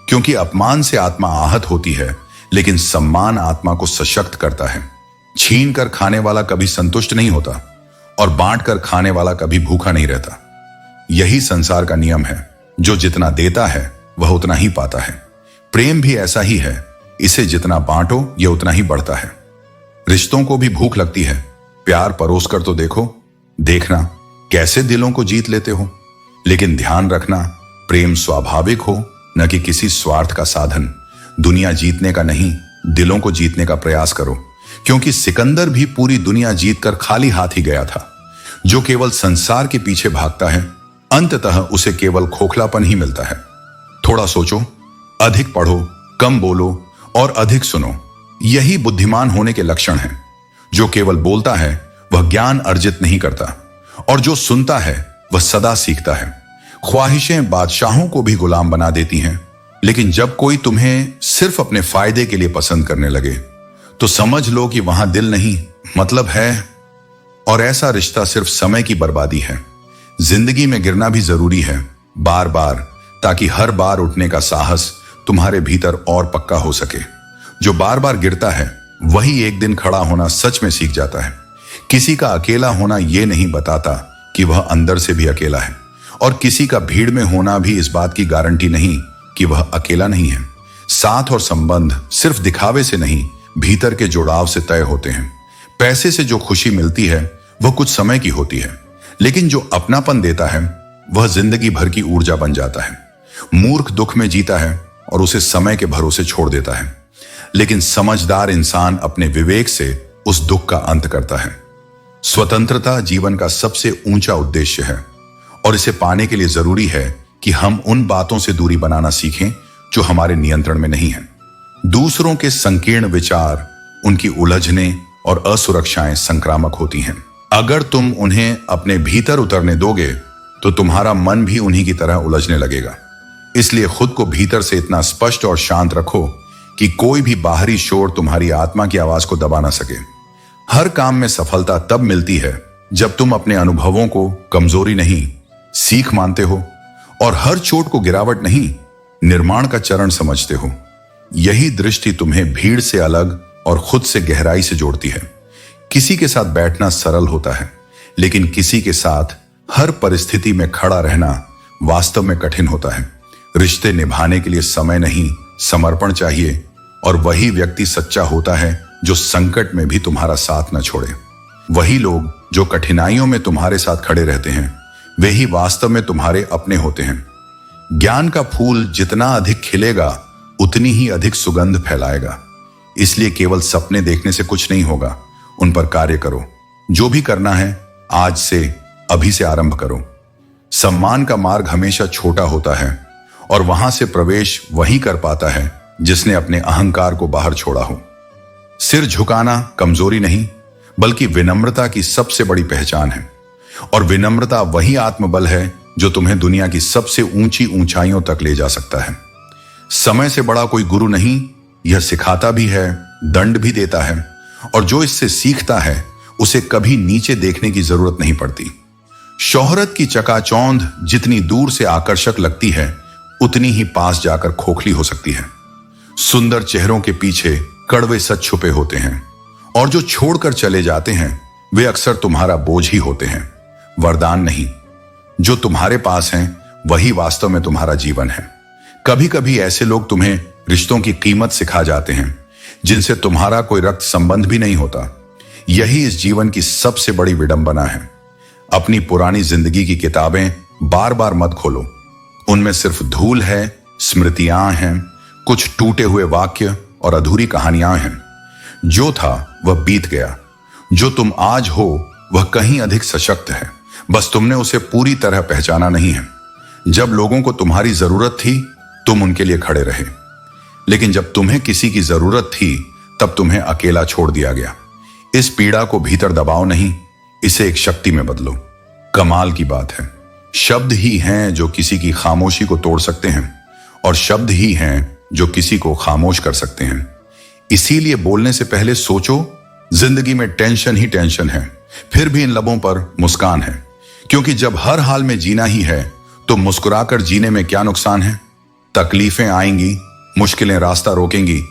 Speaker 1: क्योंकि अपमान से आत्मा आहत होती है, लेकिन सम्मान आत्मा को सशक्त करता है। छीन कर खाने वाला कभी संतुष्ट नहीं होता, और बांट कर खाने वाला कभी भूखा नहीं रहता। यही संसार का नियम है। जो जितना देता है वह उतना ही पाता है। प्रेम भी ऐसा ही है। इसे जितना बांटो, यह उतना ही बढ़ता है। रिश्तों को भी भूख लगती है। प्यार परोस कर तो देखो, देखना कैसे दिलों को जीत लेते हो। लेकिन ध्यान रखना, प्रेम स्वाभाविक हो, न कि किसी स्वार्थ का साधन। दुनिया जीतने का नहीं, दिलों को जीतने का प्रयास करो। क्योंकि सिकंदर भी पूरी दुनिया जीतकर खाली हाथ ही गया था। जो केवल संसार के पीछे भागता है, अंततः उसे केवल खोखलापन ही मिलता है। थोड़ा सोचो, अधिक पढ़ो, कम बोलो और अधिक सुनो। यही बुद्धिमान होने के लक्षण हैं। जो केवल बोलता है वह ज्ञान अर्जित नहीं करता, और जो सुनता है वह सदा सीखता है। ख्वाहिशें बादशाहों को भी गुलाम बना देती हैं, लेकिन जब कोई तुम्हें सिर्फ अपने फायदे के लिए पसंद करने लगे तो समझ लो कि वहां दिल नहीं, मतलब है। और ऐसा रिश्ता सिर्फ समय की बर्बादी है। जिंदगी में गिरना भी जरूरी है, बार बार, ताकि हर बार उठने का साहस तुम्हारे भीतर और पक्का हो सके। जो बार बार गिरता है वही एक दिन खड़ा होना सच में सीख जाता है। किसी का अकेला होना यह नहीं बताता कि वह अंदर से भी अकेला है, और किसी का भीड़ में होना भी इस बात की गारंटी नहीं कि वह अकेला नहीं है। साथ और संबंध सिर्फ दिखावे से नहीं, भीतर के जुड़ाव से तय होते हैं। पैसे से जो खुशी मिलती है वह कुछ समय की होती है, लेकिन जो अपनापन देता है वह जिंदगी भर की ऊर्जा बन जाता है। मूर्ख दुख में जीता है और उसे समय के भरोसे छोड़ देता है, लेकिन समझदार इंसान अपने विवेक से उस दुख का अंत करता है। स्वतंत्रता जीवन का सबसे ऊंचा उद्देश्य है, और इसे पाने के लिए जरूरी है कि हम उन बातों से दूरी बनाना सीखें जो हमारे नियंत्रण में नहीं है। दूसरों के संकीर्ण विचार, उनकी उलझने और असुरक्षाएं संक्रामक होती हैं। अगर तुम उन्हें अपने भीतर उतरने दोगे तो तुम्हारा मन भी उन्हीं की तरह उलझने लगेगा। इसलिए खुद को भीतर से इतना स्पष्ट और शांत रखो कि कोई भी बाहरी शोर तुम्हारी आत्मा की आवाज को दबा ना सके। हर काम में सफलता तब मिलती है जब तुम अपने अनुभवों को कमजोरी नहीं, सीख मानते हो, और हर चोट को गिरावट नहीं, निर्माण का चरण समझते हो। यही दृष्टि तुम्हें भीड़ से अलग और खुद से गहराई से जोड़ती है। किसी के साथ बैठना सरल होता है, लेकिन किसी के साथ हर परिस्थिति में खड़ा रहना वास्तव में कठिन होता है। रिश्ते निभाने के लिए समय नहीं, समर्पण चाहिए, और वही व्यक्ति सच्चा होता है जो संकट में भी तुम्हारा साथ न छोड़े। वही लोग जो कठिनाइयों में तुम्हारे साथ खड़े रहते हैं, वे ही वास्तव में तुम्हारे अपने होते हैं। ज्ञान का फूल जितना अधिक खिलेगा, उतनी ही अधिक सुगंध फैलाएगा। इसलिए केवल सपने देखने से कुछ नहीं होगा, उन पर कार्य करो। जो भी करना है आज से, अभी से आरंभ करो। सम्मान का मार्ग हमेशा छोटा होता है, और वहां से प्रवेश वही कर पाता है जिसने अपने अहंकार को बाहर छोड़ा हो। सिर झुकाना कमजोरी नहीं, बल्कि विनम्रता की सबसे बड़ी पहचान है। और विनम्रता वही आत्मबल है जो तुम्हें दुनिया की सबसे ऊंची ऊंचाइयों तक ले जा सकता है। समय से बड़ा कोई गुरु नहीं, यह सिखाता भी है, दंड भी देता है, और जो इससे सीखता है उसे कभी नीचे देखने की जरूरत नहीं पड़ती। शोहरत की चकाचौंध जितनी दूर से आकर्षक लगती है, उतनी ही पास जाकर खोखली हो सकती है। सुंदर चेहरों के पीछे कड़वे सच छुपे होते हैं, और जो छोड़कर चले जाते हैं वे अक्सर तुम्हारा बोझ ही होते हैं, वरदान नहीं। जो तुम्हारे पास हैं वही वास्तव में तुम्हारा जीवन है। कभी कभी ऐसे लोग तुम्हें रिश्तों की कीमत सिखा जाते हैं जिनसे तुम्हारा कोई रक्त संबंध भी नहीं होता। यही इस जीवन की सबसे बड़ी विडंबना है। अपनी पुरानी जिंदगी की किताबें बार बार मत खोलो। उनमें सिर्फ धूल है, स्मृतियां हैं, कुछ टूटे हुए वाक्य और अधूरी कहानियां हैं। जो था वह बीत गया। जो तुम आज हो वह कहीं अधिक सशक्त है, बस तुमने उसे पूरी तरह पहचाना नहीं है। जब लोगों को तुम्हारी जरूरत थी तुम उनके लिए खड़े रहे, लेकिन जब तुम्हें किसी की जरूरत थी तब तुम्हें अकेला छोड़ दिया गया। इस पीड़ा को भीतर दबाओ नहीं, इसे एक शक्ति में बदलो। कमाल की बात है, शब्द ही हैं जो किसी की खामोशी को तोड़ सकते हैं, और शब्द ही हैं जो किसी को खामोश कर सकते हैं। इसीलिए बोलने से पहले सोचो। जिंदगी में टेंशन ही टेंशन है, फिर भी इन लबों पर मुस्कान है, क्योंकि जब हर हाल में जीना ही है तो मुस्कुराकर जीने में क्या नुकसान है। तकलीफें आएंगी, मुश्किलें रास्ता रोकेंगी,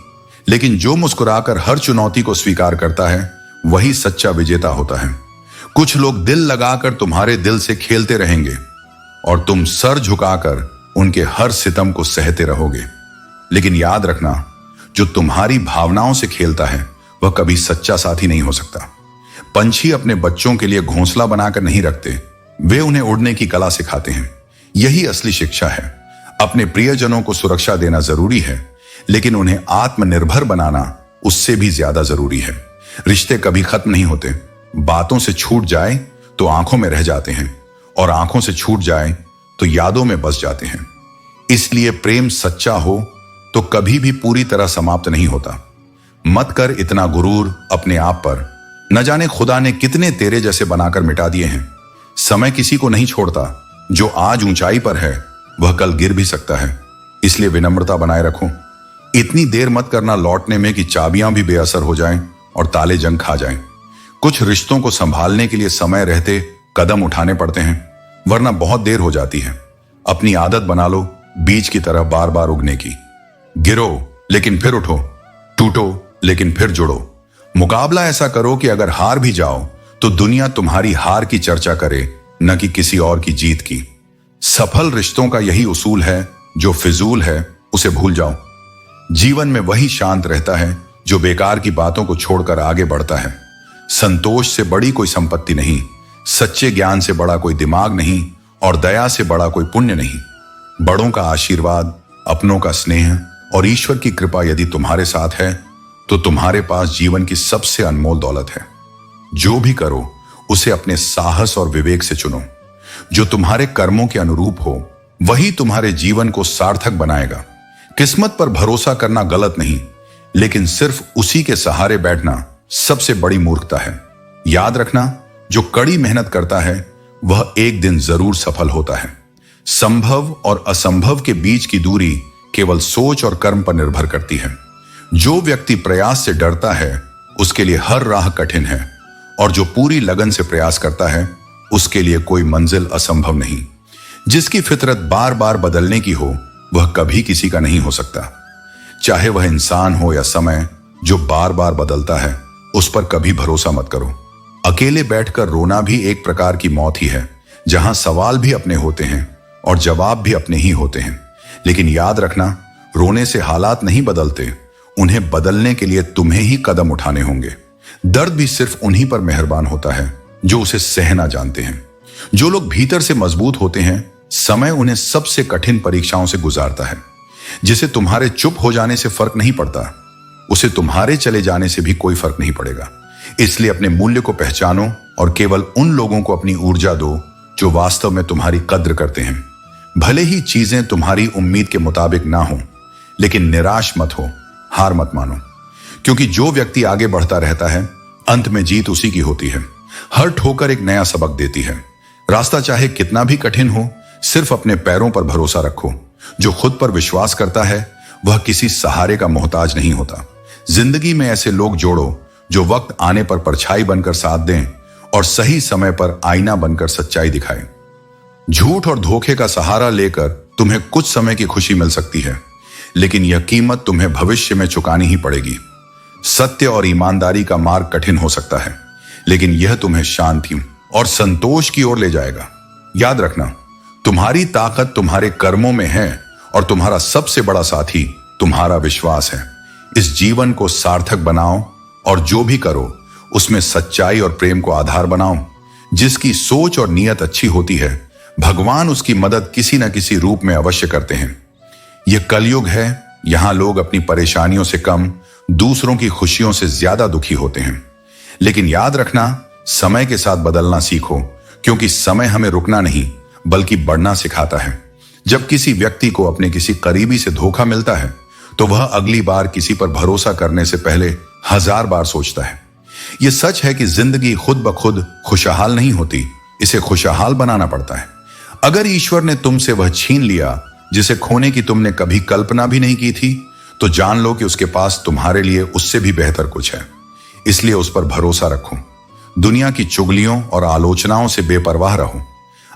Speaker 1: लेकिन जो मुस्कुराकर हर चुनौती को स्वीकार करता है वही सच्चा विजेता होता है। कुछ लोग दिल लगाकर तुम्हारे दिल से खेलते रहेंगे और तुम सर झुकाकर उनके हर सितम को सहते रहोगे, लेकिन याद रखना, जो तुम्हारी भावनाओं से खेलता है वह कभी सच्चा साथी नहीं हो सकता। पंछी अपने बच्चों के लिए घोंसला बनाकर नहीं रखते, वे उन्हें उड़ने की कला सिखाते हैं। यही असली शिक्षा है। अपने प्रियजनों को सुरक्षा देना जरूरी है, लेकिन उन्हें आत्मनिर्भर बनाना उससे भी ज्यादा जरूरी है। रिश्ते कभी खत्म नहीं होते। बातों से छूट जाए तो आंखों में रह जाते हैं, और आंखों से छूट जाए तो यादों में बस जाते हैं। इसलिए प्रेम सच्चा हो तो कभी भी पूरी तरह समाप्त नहीं होता। मत कर इतना गुरूर अपने आप पर। न जाने खुदा ने कितने तेरे जैसे बनाकर मिटा दिए हैं। समय किसी को नहीं छोड़ता। जो आज ऊंचाई पर है वह कल गिर भी सकता है, इसलिए विनम्रता बनाए रखो। इतनी देर मत करना लौटने में कि चाबियां भी बेअसर हो जाएं और ताले जंग खा जाएं। कुछ रिश्तों को संभालने के लिए समय रहते कदम उठाने पड़ते हैं, वरना बहुत देर हो जाती है। अपनी आदत बना लो बीज की तरह बार बार उगने की। गिरो लेकिन फिर उठो, टूटो लेकिन फिर जुड़ो। मुकाबला ऐसा करो कि अगर हार भी जाओ तो दुनिया तुम्हारी हार की चर्चा करे, न कि किसी और की जीत की। सफल रिश्तों का यही उसूल है, जो फिजूल है उसे भूल जाओ। जीवन में वही शांत रहता है जो बेकार की बातों को छोड़कर आगे बढ़ता है। संतोष से बड़ी कोई संपत्ति नहीं, सच्चे ज्ञान से बड़ा कोई दिमाग नहीं, और दया से बड़ा कोई पुण्य नहीं। बड़ों का आशीर्वाद, अपनों का स्नेह और ईश्वर की कृपा यदि तुम्हारे साथ है तो तुम्हारे पास जीवन की सबसे अनमोल दौलत है। जो भी करो उसे अपने साहस और विवेक से चुनो। जो तुम्हारे कर्मों के अनुरूप हो वही तुम्हारे जीवन को सार्थक बनाएगा। किस्मत पर भरोसा करना गलत नहीं, लेकिन सिर्फ उसी के सहारे बैठना सबसे बड़ी मूर्खता है। याद रखना, जो कड़ी मेहनत करता है वह एक दिन जरूर सफल होता है। संभव और असंभव के बीच की दूरी केवल सोच और कर्म पर निर्भर करती है। जो व्यक्ति प्रयास से डरता है उसके लिए हर राह कठिन है, और जो पूरी लगन से प्रयास करता है उसके लिए कोई मंजिल असंभव नहीं। जिसकी फितरत बार बार बदलने की हो वह कभी किसी का नहीं हो सकता। चाहे वह इंसान हो या समय जो बार बार बदलता है, उस पर कभी भरोसा मत करो। अकेले बैठकर रोना भी एक प्रकार की मौत ही है, जहां सवाल भी अपने होते हैं और जवाब भी अपने ही होते हैं। लेकिन याद रखना, रोने से हालात नहीं बदलते, उन्हें बदलने के लिए तुम्हें ही कदम उठाने होंगे। दर्द भी सिर्फ उन्हीं पर मेहरबान होता है जो उसे सहना जानते हैं। जो लोग भीतर से मजबूत होते हैं, समय उन्हें सबसे कठिन परीक्षाओं से गुजारता है। जिसे तुम्हारे चुप हो जाने से फर्क नहीं पड़ता, उसे तुम्हारे चले जाने से भी कोई फर्क नहीं पड़ेगा। इसलिए अपने मूल्य को पहचानो और केवल उन लोगों को अपनी ऊर्जा दो जो वास्तव में तुम्हारी कद्र करते हैं। भले ही चीजें तुम्हारी उम्मीद के मुताबिक ना हो, लेकिन निराश मत हो, हार मत मानो, क्योंकि जो व्यक्ति आगे बढ़ता रहता है अंत में जीत उसी की होती है। हर ठोकर एक नया सबक देती है। रास्ता चाहे कितना भी कठिन हो, सिर्फ अपने पैरों पर भरोसा रखो। जो खुद पर विश्वास करता है वह किसी सहारे का मोहताज नहीं होता। जिंदगी में ऐसे लोग जोड़ो जो वक्त आने पर परछाई बनकर साथ दें और सही समय पर आईना बनकर सच्चाई दिखाएं। झूठ और धोखे का सहारा लेकर तुम्हें कुछ समय की खुशी मिल सकती है, लेकिन यह कीमत तुम्हें भविष्य में चुकानी ही पड़ेगी। सत्य और ईमानदारी का मार्ग कठिन हो सकता है, लेकिन यह तुम्हें शांति और संतोष की ओर ले जाएगा। याद रखना, तुम्हारी ताकत तुम्हारे कर्मों में है और तुम्हारा सबसे बड़ा साथी तुम्हारा विश्वास है। इस जीवन को सार्थक बनाओ और जो भी करो उसमें सच्चाई और प्रेम को आधार बनाओ। जिसकी सोच और नीयत अच्छी होती है, भगवान उसकी मदद किसी न किसी रूप में अवश्य करते हैं। यह कलयुग है, यहां लोग अपनी परेशानियों से कम दूसरों की खुशियों से ज्यादा दुखी होते हैं। लेकिन याद रखना, समय के साथ बदलना सीखो, क्योंकि समय हमें रुकना नहीं बल्कि बढ़ना सिखाता है। जब किसी व्यक्ति को अपने किसी करीबी से धोखा मिलता है तो वह अगली बार किसी पर भरोसा करने से पहले 1000 बार सोचता है। यह सच है कि जिंदगी खुद ब खुद खुशहाल नहीं होती, इसे खुशहाल बनाना पड़ता है। अगर ईश्वर ने तुमसे वह छीन लिया जिसे खोने की तुमने कभी कल्पना भी नहीं की थी, तो जान लो कि उसके पास तुम्हारे लिए उससे भी बेहतर कुछ है। इसलिए उस पर भरोसा रखो। दुनिया की चुगलियों और आलोचनाओं से बेपरवाह रहो।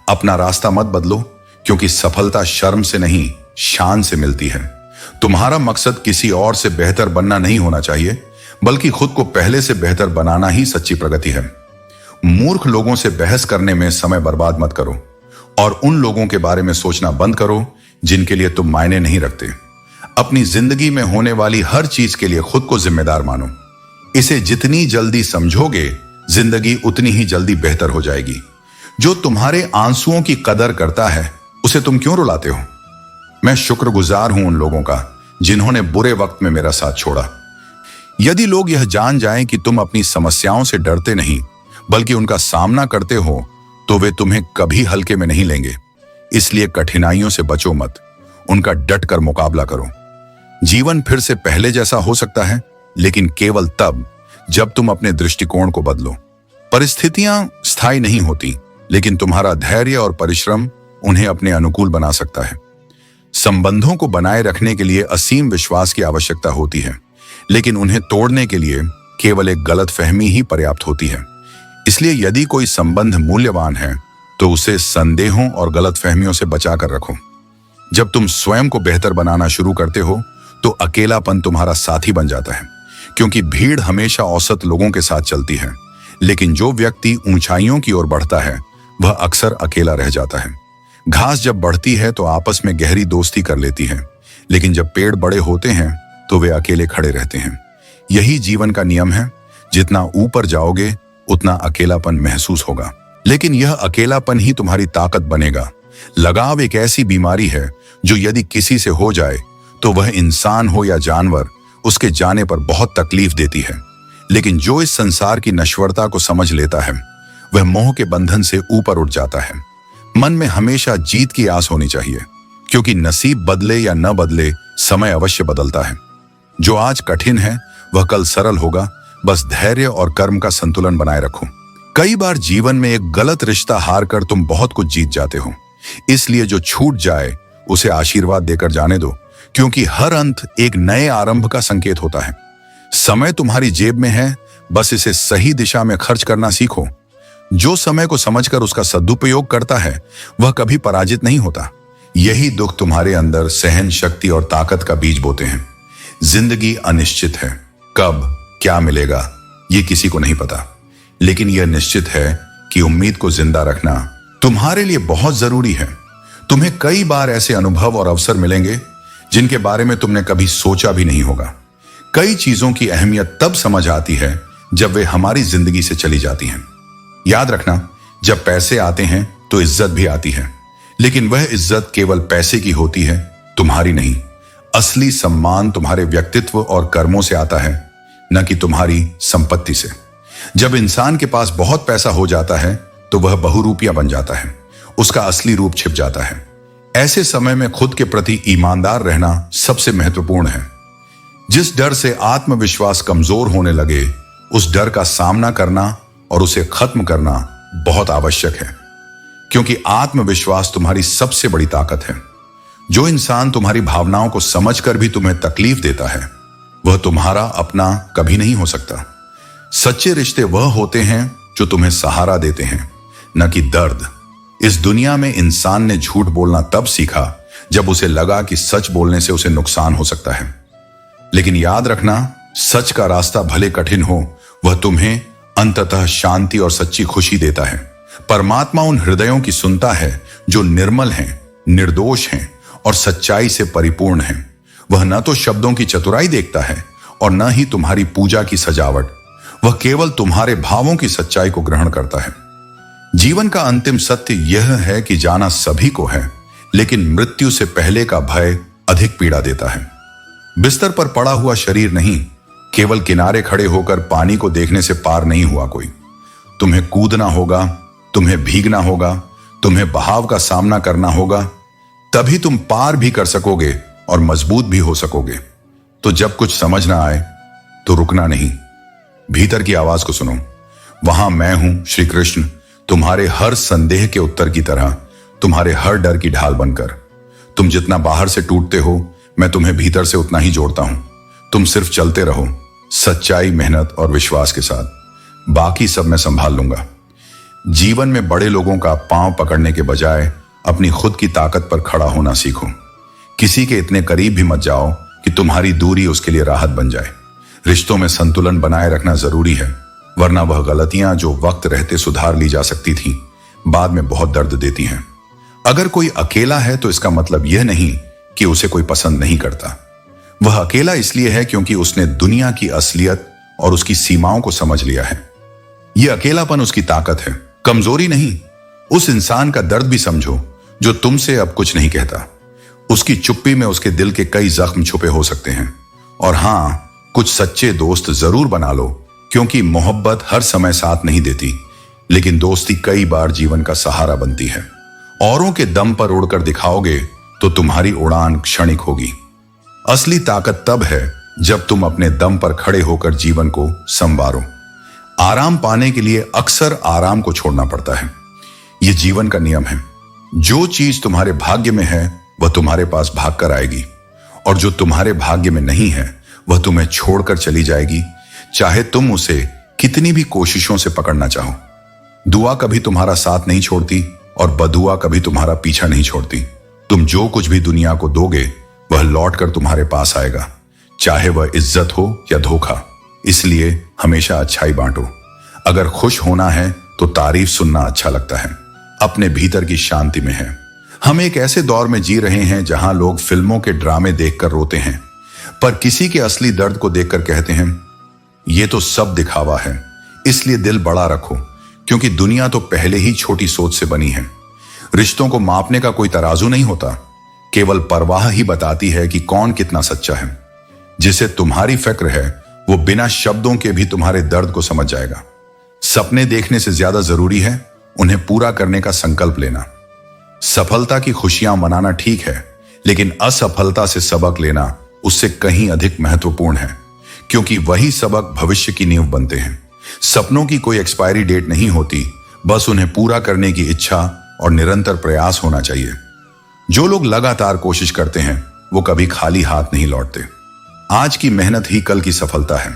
Speaker 1: अपना रास्ता मत बदलो, क्योंकि सफलता शर्म से नहीं, शान से मिलती है। तुम्हारा मकसद किसी और से बेहतर बनना नहीं होना चाहिए, बल्कि खुद को पहले से बेहतर बनाना ही सच्ची प्रगति है। मूर्ख लोगों से बहस करने में समय बर्बाद मत करो और उन लोगों के बारे में सोचना बंद करो जिनके लिए तुम मायने नहीं रखते। अपनी जिंदगी में होने वाली हर चीज के लिए खुद को जिम्मेदार मानो। इसे जितनी जल्दी समझोगे, जिंदगी उतनी ही जल्दी बेहतर हो जाएगी। जो तुम्हारे आंसुओं की कदर करता है, उसे तुम क्यों रुलाते हो? मैं शुक्रगुजार हूं उन लोगों का जिन्होंने बुरे वक्त में मेरा साथ छोड़ा। यदि लोग यह जान जाएं कि तुम अपनी समस्याओं से डरते नहीं बल्कि उनका सामना करते हो, तो वे तुम्हें कभी हल्के में नहीं लेंगे। इसलिए कठिनाइयों से बचो मत, उनका डट कर मुकाबला करो। जीवन फिर से पहले जैसा हो सकता है, लेकिन केवल तब जब तुम अपने दृष्टिकोण को बदलो। परिस्थितियां स्थायी नहीं होती, लेकिन तुम्हारा धैर्य और परिश्रम उन्हें अपने अनुकूल बना सकता है। संबंधों को बनाए रखने के लिए असीम विश्वास की आवश्यकता होती है, लेकिन उन्हें तोड़ने के लिए केवल एक गलतफहमी ही पर्याप्त होती है। इसलिए यदि कोई संबंध मूल्यवान है, तो उसे संदेहों और गलतफहमियों से बचाकर रखो। जब तुम स्वयं को बेहतर बनाना शुरू करते हो, तो अकेलापन तुम्हारा साथी बन जाता है, क्योंकि भीड़ हमेशा औसत लोगों के साथ चलती है, लेकिन जो व्यक्ति ऊंचाइयों की ओर बढ़ता है, वह अक्सर अकेला रह जाता है। घास जब बढ़ती है तो आपस में गहरी दोस्ती कर लेती है, लेकिन जब पेड़ बड़े होते हैं तो वे अकेले खड़े रहते हैं। यही जीवन का नियम है, जितना ऊपर जाओगे उतना अकेलापन महसूस होगा, लेकिन यह अकेलापन ही तुम्हारी ताकत बनेगा। लगाव एक ऐसी बीमारी है जो यदि किसी से हो जाए तो वह इंसान हो या जानवर, उसके जाने पर बहुत तकलीफ देती है। लेकिन जो इस संसार की नश्वरता को समझ लेता है, वह मोह के बंधन से ऊपर उठ जाता है। मन में हमेशा जीत की आस होनी चाहिए, क्योंकि नसीब बदले या न बदले, समय अवश्य बदलता है। जो आज कठिन है वह कल सरल होगा। बस धैर्य और कर्म का संतुलन बनाए रखो। कई बार जीवन में एक गलत रिश्ता हार कर तुम बहुत कुछ जीत जाते हो, इसलिए जो छूट जाए उसे आशीर्वाद देकर जाने दो, क्योंकि हर अंत एक नए आरंभ का संकेत होता है। समय तुम्हारी जेब में है, बस इसे सही दिशा में खर्च करना सीखो। जो समय को समझकर उसका सदुपयोग करता है, वह कभी पराजित नहीं होता। यही दुख तुम्हारे अंदर सहन शक्ति और ताकत का बीज बोते हैं। जिंदगी अनिश्चित है, कब क्या मिलेगा ये किसी को नहीं पता, लेकिन यह निश्चित है कि उम्मीद को जिंदा रखना तुम्हारे लिए बहुत जरूरी है। तुम्हें कई बार ऐसे अनुभव और अवसर मिलेंगे जिनके बारे में तुमने कभी सोचा भी नहीं होगा। कई चीजों की अहमियत तब समझ आती है जब वे हमारी जिंदगी से चली जाती हैं। याद रखना, जब पैसे आते हैं तो इज्जत भी आती है, लेकिन वह इज्जत केवल पैसे की होती है, तुम्हारी नहीं। असली सम्मान तुम्हारे व्यक्तित्व और कर्मों से आता है, न कि तुम्हारी संपत्ति से। जब इंसान के पास बहुत पैसा हो जाता है तो वह बहुरूपिया बन जाता है, उसका असली रूप छिप जाता है। ऐसे समय में खुद के प्रति ईमानदार रहना सबसे महत्वपूर्ण है। जिस डर से आत्मविश्वास कमजोर होने लगे, उस डर का सामना करना और उसे खत्म करना बहुत आवश्यक है, क्योंकि आत्मविश्वास तुम्हारी सबसे बड़ी ताकत है। जो इंसान तुम्हारी भावनाओं को समझकर भी तुम्हें तकलीफ देता है, वह तुम्हारा अपना कभी नहीं हो सकता। सच्चे रिश्ते वह होते हैं जो तुम्हें सहारा देते हैं, न कि दर्द। इस दुनिया में इंसान ने झूठ बोलना तब सीखा जब उसे लगा कि सच बोलने से उसे नुकसान हो सकता है। लेकिन याद रखना, सच का रास्ता भले कठिन हो, वह तुम्हें अंततः शांति और सच्ची खुशी देता है। परमात्मा उन हृदयों की सुनता है जो निर्मल हैं, निर्दोष हैं और सच्चाई से परिपूर्ण हैं। वह न तो शब्दों की चतुराई देखता है और न ही तुम्हारी पूजा की सजावट, वह केवल तुम्हारे भावों की सच्चाई को ग्रहण करता है। जीवन का अंतिम सत्य यह है कि जाना सभी को है, लेकिन मृत्यु से पहले का भय अधिक पीड़ा देता है। बिस्तर पर पड़ा हुआ शरीर नहीं, केवल किनारे खड़े होकर पानी को देखने से पार नहीं हुआ कोई। तुम्हें कूदना होगा, तुम्हें भीगना होगा, तुम्हें बहाव का सामना करना होगा, तभी तुम पार भी कर सकोगे और मजबूत भी हो सकोगे। तो जब कुछ समझ ना आए तो रुकना नहीं, भीतर की आवाज को सुनो। वहां मैं हूं, श्री कृष्ण, तुम्हारे हर संदेह के उत्तर की तरह, तुम्हारे हर डर की ढाल बनकर। तुम जितना बाहर से टूटते हो, मैं तुम्हें भीतर से उतना ही जोड़ता हूं। तुम सिर्फ चलते रहो, सच्चाई, मेहनत और विश्वास के साथ। बाकी सब मैं संभाल लूंगा। जीवन में बड़े लोगों का पांव पकड़ने के बजाय अपनी खुद की ताकत पर खड़ा होना सीखो। किसी के इतने करीब भी मत जाओ कि तुम्हारी दूरी उसके लिए राहत बन जाए। रिश्तों में संतुलन बनाए रखना जरूरी है, वरना वह गलतियां जो वक्त रहते सुधार ली जा सकती थीं, बाद में बहुत दर्द देती हैं। अगर कोई अकेला है तो इसका मतलब यह नहीं कि उसे कोई पसंद नहीं करता। वह अकेला इसलिए है क्योंकि उसने दुनिया की असलियत और उसकी सीमाओं को समझ लिया है। यह अकेलापन उसकी ताकत है, कमजोरी नहीं। उस इंसान का दर्द भी समझो जो तुमसे अब कुछ नहीं कहता। उसकी चुप्पी में उसके दिल के कई जख्म छुपे हो सकते हैं। और हां, कुछ सच्चे दोस्त जरूर बना लो, क्योंकि मोहब्बत हर समय साथ नहीं देती, लेकिन दोस्ती कई बार जीवन का सहारा बनती है। औरों के दम पर उड़कर दिखाओगे तो तुम्हारी उड़ान क्षणिक होगी। असली ताकत तब है जब तुम अपने दम पर खड़े होकर जीवन को संवारो। आराम पाने के लिए अक्सर आराम को छोड़ना पड़ता है। यह जीवन का नियम है। जो चीज तुम्हारे भाग्य में है वह तुम्हारे पास भागकर आएगी, और जो तुम्हारे भाग्य में नहीं है वह तुम्हें छोड़कर चली जाएगी, चाहे तुम उसे कितनी भी कोशिशों से पकड़ना चाहो। दुआ कभी तुम्हारा साथ नहीं छोड़ती और बदुआ कभी तुम्हारा पीछा नहीं छोड़ती। तुम जो कुछ भी दुनिया को दोगे वह लौटकर तुम्हारे पास आएगा, चाहे वह इज्जत हो या धोखा। इसलिए हमेशा अच्छाई बांटो। अगर खुश होना है तो तारीफ सुनना अच्छा लगता है, अपने भीतर की शांति में है। हम एक ऐसे दौर में जी रहे हैं जहां लोग फिल्मों के ड्रामे देखकर रोते हैं, पर किसी के असली दर्द को देखकर कहते हैं यह तो सब दिखावा है। इसलिए दिल बड़ा रखो, क्योंकि दुनिया तो पहले ही छोटी सोच से बनी है। रिश्तों को मापने का कोई तराजू नहीं होता, केवल परवाह ही बताती है कि कौन कितना सच्चा है। जिसे तुम्हारी फिक्र है वो बिना शब्दों के भी तुम्हारे दर्द को समझ जाएगा। सपने देखने से ज्यादा जरूरी है उन्हें पूरा करने का संकल्प लेना। सफलता की खुशियां मनाना ठीक है, लेकिन असफलता से सबक लेना उससे कहीं अधिक महत्वपूर्ण है, क्योंकि वही सबक भविष्य की नींव बनते हैं। सपनों की कोई एक्सपायरी डेट नहीं होती, बस उन्हें पूरा करने की इच्छा और निरंतर प्रयास होना चाहिए। जो लोग लगातार कोशिश करते हैं वो कभी खाली हाथ नहीं लौटते। आज की मेहनत ही कल की सफलता है।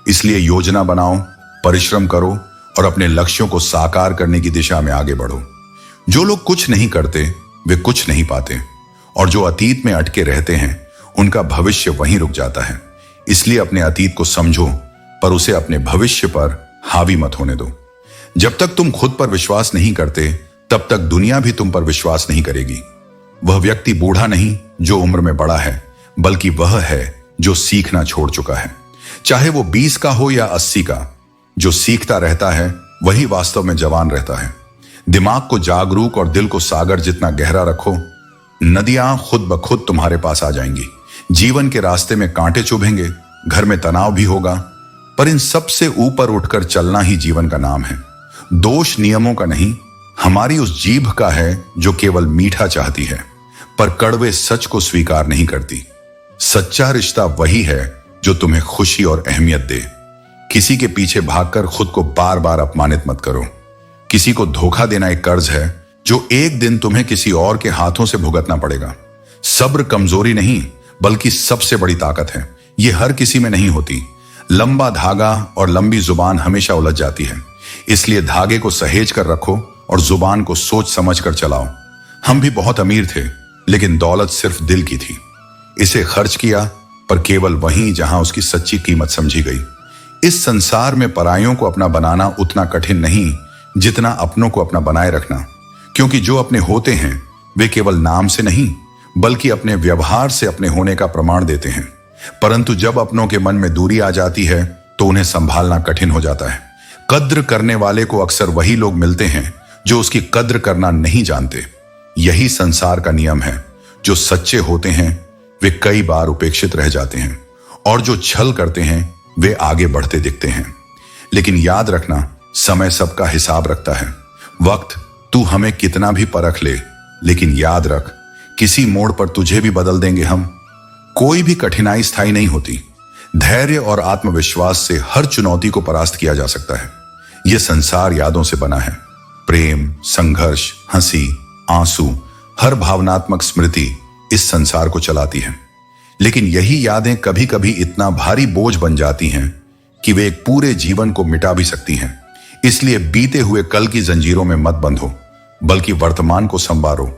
Speaker 1: इसलिए योजना बनाओ, परिश्रम करो और अपने लक्ष्यों को साकार करने की दिशा में आगे बढ़ो। जो लोग कुछ नहीं करते वे कुछ नहीं पाते, और जो अतीत में अटके रहते हैं उनका भविष्य वहीं रुक जाता है। इसलिए अपने अतीत को समझो, पर उसे अपने भविष्य पर हावी मत होने दो। जब तक तुम खुद पर विश्वास नहीं करते तब तक दुनिया भी तुम पर विश्वास नहीं करेगी। वह व्यक्ति बूढ़ा नहीं जो उम्र में बड़ा है, बल्कि वह है जो सीखना छोड़ चुका है। चाहे वो 20 का हो या 80 का, जो सीखता रहता है वही वास्तव में जवान रहता है। दिमाग को जागरूक और दिल को सागर जितना गहरा रखो, नदियां खुद ब खुद तुम्हारे पास आ जाएंगी। जीवन के रास्ते में कांटे चुभेंगे, घर में तनाव भी होगा, पर इन सब से ऊपर उठकर चलना ही जीवन का नाम है। दोष नियमों का नहीं, हमारी उस जीभ का है जो केवल मीठा चाहती है पर कड़वे सच को स्वीकार नहीं करती। सच्चा रिश्ता वही है जो तुम्हें खुशी और अहमियत दे। किसी के पीछे भागकर खुद को बार बार अपमानित मत करो। किसी को धोखा देना एक कर्ज है जो एक दिन तुम्हें किसी और के हाथों से भुगतना पड़ेगा। सब्र कमजोरी नहीं बल्कि सबसे बड़ी ताकत है। यह हर किसी में नहीं होती। लंबा धागा और लंबी जुबान हमेशा उलझ जाती है, इसलिए धागे को सहेज कर रखो और जुबान को सोच समझ कर चलाओ। हम भी बहुत अमीर थे, लेकिन दौलत सिर्फ दिल की थी। इसे खर्च किया पर केवल वहीं जहां उसकी सच्ची कीमत समझी गई। इस संसार में परायों को अपना बनाना उतना कठिन नहीं जितना अपनों को अपना बनाए रखना, क्योंकि जो अपने होते हैं वे केवल नाम से नहीं बल्कि अपने व्यवहार से अपने होने का प्रमाण देते हैं। परंतु जब अपनों के मन में दूरी आ जाती है तो उन्हें संभालना कठिन हो जाता है। कद्र करने वाले को अक्सर वही लोग मिलते हैं जो उसकी कद्र करना नहीं जानते। यही संसार का नियम है। जो सच्चे होते हैं वे कई बार उपेक्षित रह जाते हैं और जो छल करते हैं वे आगे बढ़ते दिखते हैं। लेकिन याद रखना, समय सबका हिसाब रखता है। वक्त तू हमें कितना भी परख ले, लेकिन याद रख किसी मोड़ पर तुझे भी बदल देंगे हम। कोई भी कठिनाई स्थायी नहीं होती। धैर्य और आत्मविश्वास से हर चुनौती को परास्त किया जा सकता है। यह संसार यादों से बना है। प्रेम, संघर्ष, हंसी, आंसू, हर भावनात्मक स्मृति इस संसार को चलाती है। लेकिन यही यादें कभी कभी इतना भारी बोझ बन जाती हैं कि वे एक पूरे जीवन को मिटा भी सकती हैं। इसलिए बीते हुए कल की जंजीरों में मत बंधो, बल्कि वर्तमान को संवारो।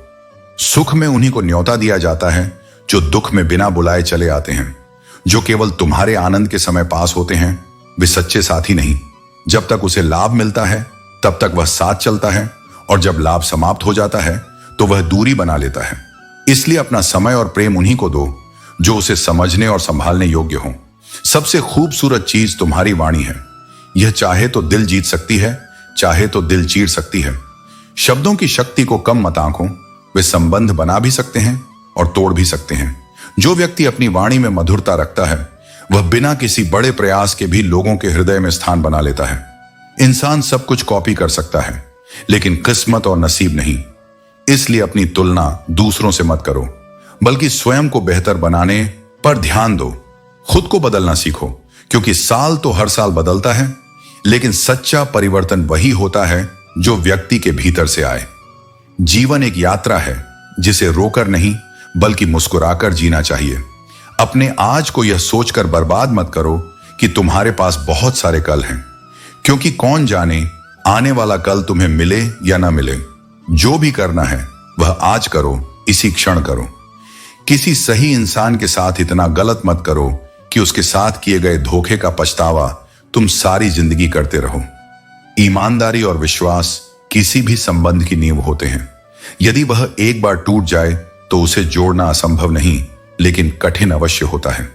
Speaker 1: सुख में उन्हीं को न्योता दिया जाता है जो दुख में बिना बुलाए चले आते हैं। जो केवल तुम्हारे आनंद के समय पास होते हैं वे सच्चे साथी नहीं। जब तक उसे लाभ मिलता है तब तक वह साथ चलता है, और जब लाभ समाप्त हो जाता है तो वह दूरी बना लेता है। इसलिए अपना समय और प्रेम उन्हीं को दो जो उसे समझने और संभालने योग्य हो। सबसे खूबसूरत चीज तुम्हारी वाणी है। यह चाहे तो दिल जीत सकती है, चाहे तो दिल चीर सकती है। शब्दों की शक्ति को कम मत आंको। वे संबंध बना भी सकते हैं और तोड़ भी सकते हैं। जो व्यक्ति अपनी वाणी में मधुरता रखता है वह बिना किसी बड़े प्रयास के भी लोगों के हृदय में स्थान बना लेता है। इंसान सब कुछ कॉपी कर सकता है, लेकिन किस्मत और नसीब नहीं। इसलिए अपनी तुलना दूसरों से मत करो, बल्कि स्वयं को बेहतर बनाने पर ध्यान दो। खुद को बदलना सीखो, क्योंकि साल तो हर साल बदलता है, लेकिन सच्चा परिवर्तन वही होता है जो व्यक्ति के भीतर से आए। जीवन एक यात्रा है जिसे रोकर नहीं बल्कि मुस्कुराकर जीना चाहिए। अपने आज को यह सोचकर बर्बाद मत करो कि तुम्हारे पास बहुत सारे कल हैं, क्योंकि कौन जाने आने वाला कल तुम्हें मिले या ना मिले। जो भी करना है वह आज करो, इसी क्षण करो। किसी सही इंसान के साथ इतना गलत मत करो कि उसके साथ किए गए धोखे का पछतावा तुम सारी जिंदगी करते रहो। ईमानदारी और विश्वास किसी भी संबंध की नींव होते हैं। यदि वह एक बार टूट जाए तो उसे जोड़ना असंभव नहीं, लेकिन कठिन अवश्य होता है।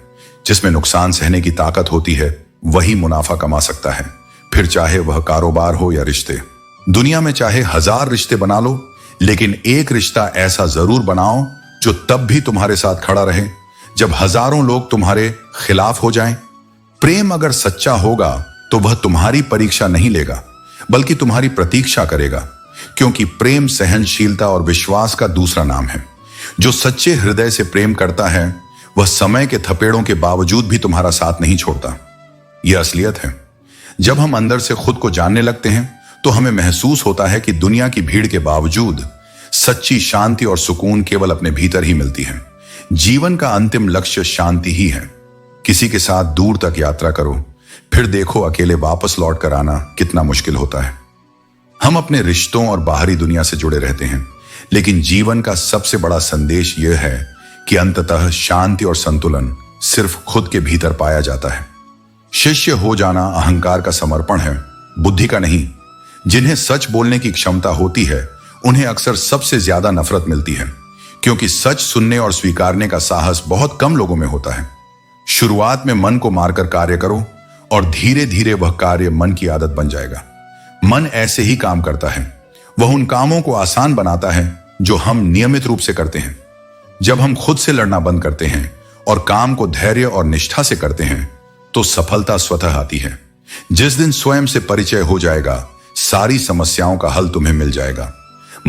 Speaker 1: जिसमें नुकसान सहने की ताकत होती है वही मुनाफा कमा सकता है, फिर चाहे वह कारोबार हो या रिश्ते। दुनिया में चाहे 1000 रिश्ते बना लो, लेकिन एक रिश्ता ऐसा जरूर बनाओ जो तब भी तुम्हारे साथ खड़ा रहे जब हजारों लोग तुम्हारे खिलाफ हो जाएं। प्रेम अगर सच्चा होगा तो वह तुम्हारी परीक्षा नहीं लेगा, बल्कि तुम्हारी प्रतीक्षा करेगा, क्योंकि प्रेम सहनशीलता और विश्वास का दूसरा नाम है। जो सच्चे हृदय से प्रेम करता है वह समय के थपेड़ों के बावजूद भी तुम्हारा साथ नहीं छोड़ता। यह असलियत है। जब हम अंदर से खुद को जानने लगते हैं तो हमें महसूस होता है कि दुनिया की भीड़ के बावजूद सच्ची शांति और सुकून केवल अपने भीतर ही मिलती है। जीवन का अंतिम लक्ष्य शांति ही है। किसी के साथ दूर तक यात्रा करो, फिर देखो अकेले वापस लौट कर आना कितना मुश्किल होता है। हम अपने रिश्तों और बाहरी दुनिया से जुड़े रहते हैं, लेकिन जीवन का सबसे बड़ा संदेश यह है कि अंततः शांति और संतुलन सिर्फ खुद के भीतर पाया जाता है। शिष्य हो जाना अहंकार का समर्पण है, बुद्धि का नहीं। जिन्हें सच बोलने की क्षमता होती है उन्हें अक्सर सबसे ज्यादा नफरत मिलती है, क्योंकि सच सुनने और स्वीकारने का साहस बहुत कम लोगों में होता है। शुरुआत में मन को मारकर कार्य करो और धीरे धीरे वह कार्य मन की आदत बन जाएगा। मन ऐसे ही काम करता है। वह उन कामों को आसान बनाता है जो हम नियमित रूप से करते हैं। जब हम खुद से लड़ना बंद करते हैं और काम को धैर्य और निष्ठा से करते हैं तो सफलता स्वतः आती है। जिस दिन स्वयं से परिचय हो जाएगा, सारी समस्याओं का हल तुम्हें मिल जाएगा।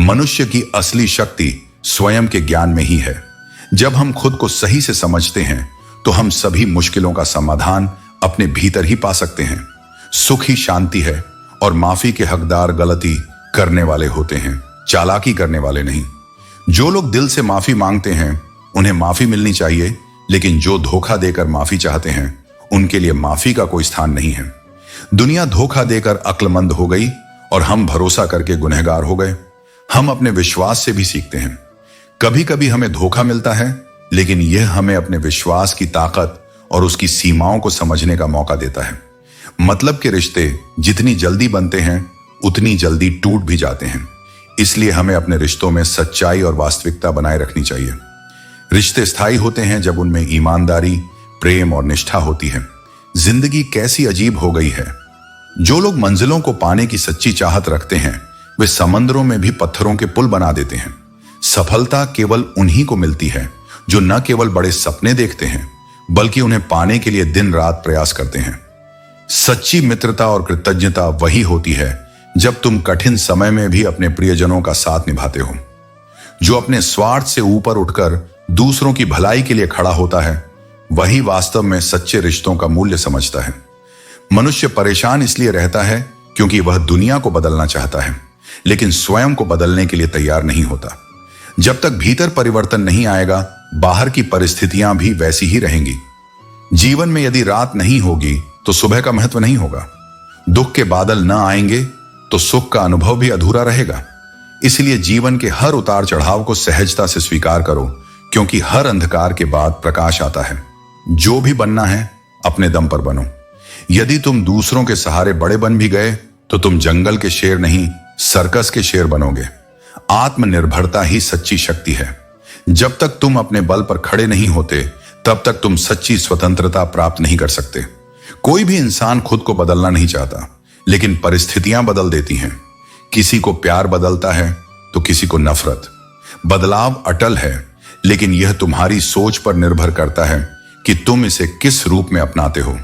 Speaker 1: मनुष्य की असली शक्ति स्वयं के ज्ञान में ही है। जब हम खुद को सही से समझते हैं तो हम सभी मुश्किलों का समाधान अपने भीतर ही पा सकते हैं। सुख ही शांति है और माफी के हकदार गलती करने वाले होते हैं, चालाकी करने वाले नहीं। जो लोग दिल से माफी मांगते हैं उन्हें माफी मिलनी चाहिए, लेकिन जो धोखा देकर माफी चाहते हैं उनके लिए माफी का कोई स्थान नहीं है। दुनिया धोखा देकर अक्लमंद हो गई और हम भरोसा करके गुनहगार हो गए। हम अपने विश्वास से भी सीखते हैं। कभी कभी हमें धोखा मिलता है, लेकिन यह हमें अपने विश्वास की ताकत और उसकी सीमाओं को समझने का मौका देता है। मतलब के रिश्ते जितनी जल्दी बनते हैं उतनी जल्दी टूट भी जाते हैं। इसलिए हमें अपने रिश्तों में सच्चाई और वास्तविकता बनाए रखनी चाहिए। रिश्ते स्थायी होते हैं जब उनमें ईमानदारी, प्रेम और निष्ठा होती है। जिंदगी कैसी अजीब हो गई है। जो लोग मंजिलों को पाने की सच्ची चाहत रखते हैं वे समंदरों में भी पत्थरों के पुल बना देते हैं। सफलता केवल उन्हीं को मिलती है जो न केवल बड़े सपने देखते हैं बल्कि उन्हें पाने के लिए दिन रात प्रयास करते हैं। सच्ची मित्रता और कृतज्ञता वही होती है जब तुम कठिन समय में भी अपने प्रियजनों का साथ निभाते हो। जो अपने स्वार्थ से ऊपर उठकर दूसरों की भलाई के लिए खड़ा होता है वही वास्तव में सच्चे रिश्तों का मूल्य समझता है। मनुष्य परेशान इसलिए रहता है क्योंकि वह दुनिया को बदलना चाहता है लेकिन स्वयं को बदलने के लिए तैयार नहीं होता। जब तक भीतर परिवर्तन नहीं आएगा बाहर की परिस्थितियां भी वैसी ही रहेंगी। जीवन में यदि रात नहीं होगी तो सुबह का महत्व नहीं होगा। दुख के बादल न आएंगे तो सुख का अनुभव भी अधूरा रहेगा। इसलिए जीवन के हर उतार चढ़ाव को सहजता से स्वीकार करो क्योंकि हर अंधकार के बाद प्रकाश आता है। जो भी बनना है अपने दम पर बनो। यदि तुम दूसरों के सहारे बड़े बन भी गए तो तुम जंगल के शेर नहीं सर्कस के शेर बनोगे। आत्मनिर्भरता ही सच्ची शक्ति है। जब तक तुम अपने बल पर खड़े नहीं होते तब तक तुम सच्ची स्वतंत्रता प्राप्त नहीं कर सकते। कोई भी इंसान खुद को बदलना नहीं चाहता लेकिन परिस्थितियां बदल देती हैं। किसी को प्यार बदलता है तो किसी को नफरत। बदलाव अटल है लेकिन यह तुम्हारी सोच पर निर्भर करता है कि तुम इसे किस रूप में अपनाते हो।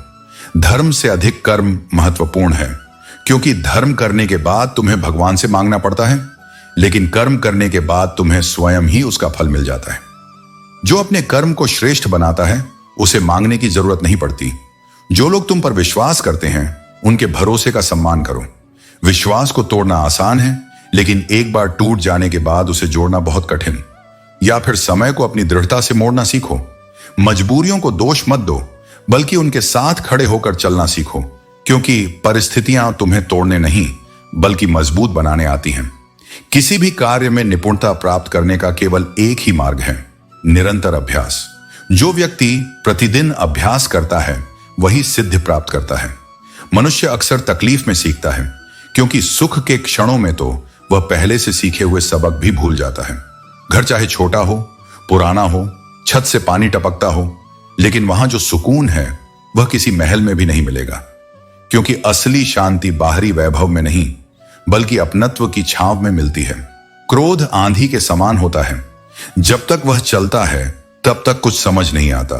Speaker 1: धर्म से अधिक कर्म महत्वपूर्ण है क्योंकि धर्म करने के बाद तुम्हें भगवान से मांगना पड़ता है लेकिन कर्म करने के बाद तुम्हें स्वयं ही उसका फल मिल जाता है। जो अपने कर्म को श्रेष्ठ बनाता है उसे मांगने की जरूरत नहीं पड़ती। जो लोग तुम पर विश्वास करते हैं उनके भरोसे का सम्मान करो। विश्वास को तोड़ना आसान है लेकिन एक बार टूट जाने के बाद उसे जोड़ना बहुत कठिन। या फिर समय को अपनी दृढ़ता से मोड़ना सीखो। मजबूरियों को दोष मत दो बल्कि उनके साथ खड़े होकर चलना सीखो क्योंकि परिस्थितियां तुम्हें तोड़ने नहीं बल्कि मजबूत बनाने आती हैं। किसी भी कार्य में निपुणता प्राप्त करने का केवल एक ही मार्ग है, निरंतर अभ्यास। जो व्यक्ति प्रतिदिन अभ्यास करता है वही सिद्धि प्राप्त करता है। मनुष्य अक्सर तकलीफ में सीखता है क्योंकि सुख के क्षणों में तो वह पहले से सीखे हुए सबक भी भूल जाता है। घर चाहे छोटा हो, पुराना हो, छत से पानी टपकता हो, लेकिन वहां जो सुकून है वह किसी महल में भी नहीं मिलेगा क्योंकि असली शांति बाहरी वैभव में नहीं बल्कि अपनत्व की छांव में मिलती है। क्रोध आंधी के समान होता है। जब तक वह चलता है तब तक कुछ समझ नहीं आता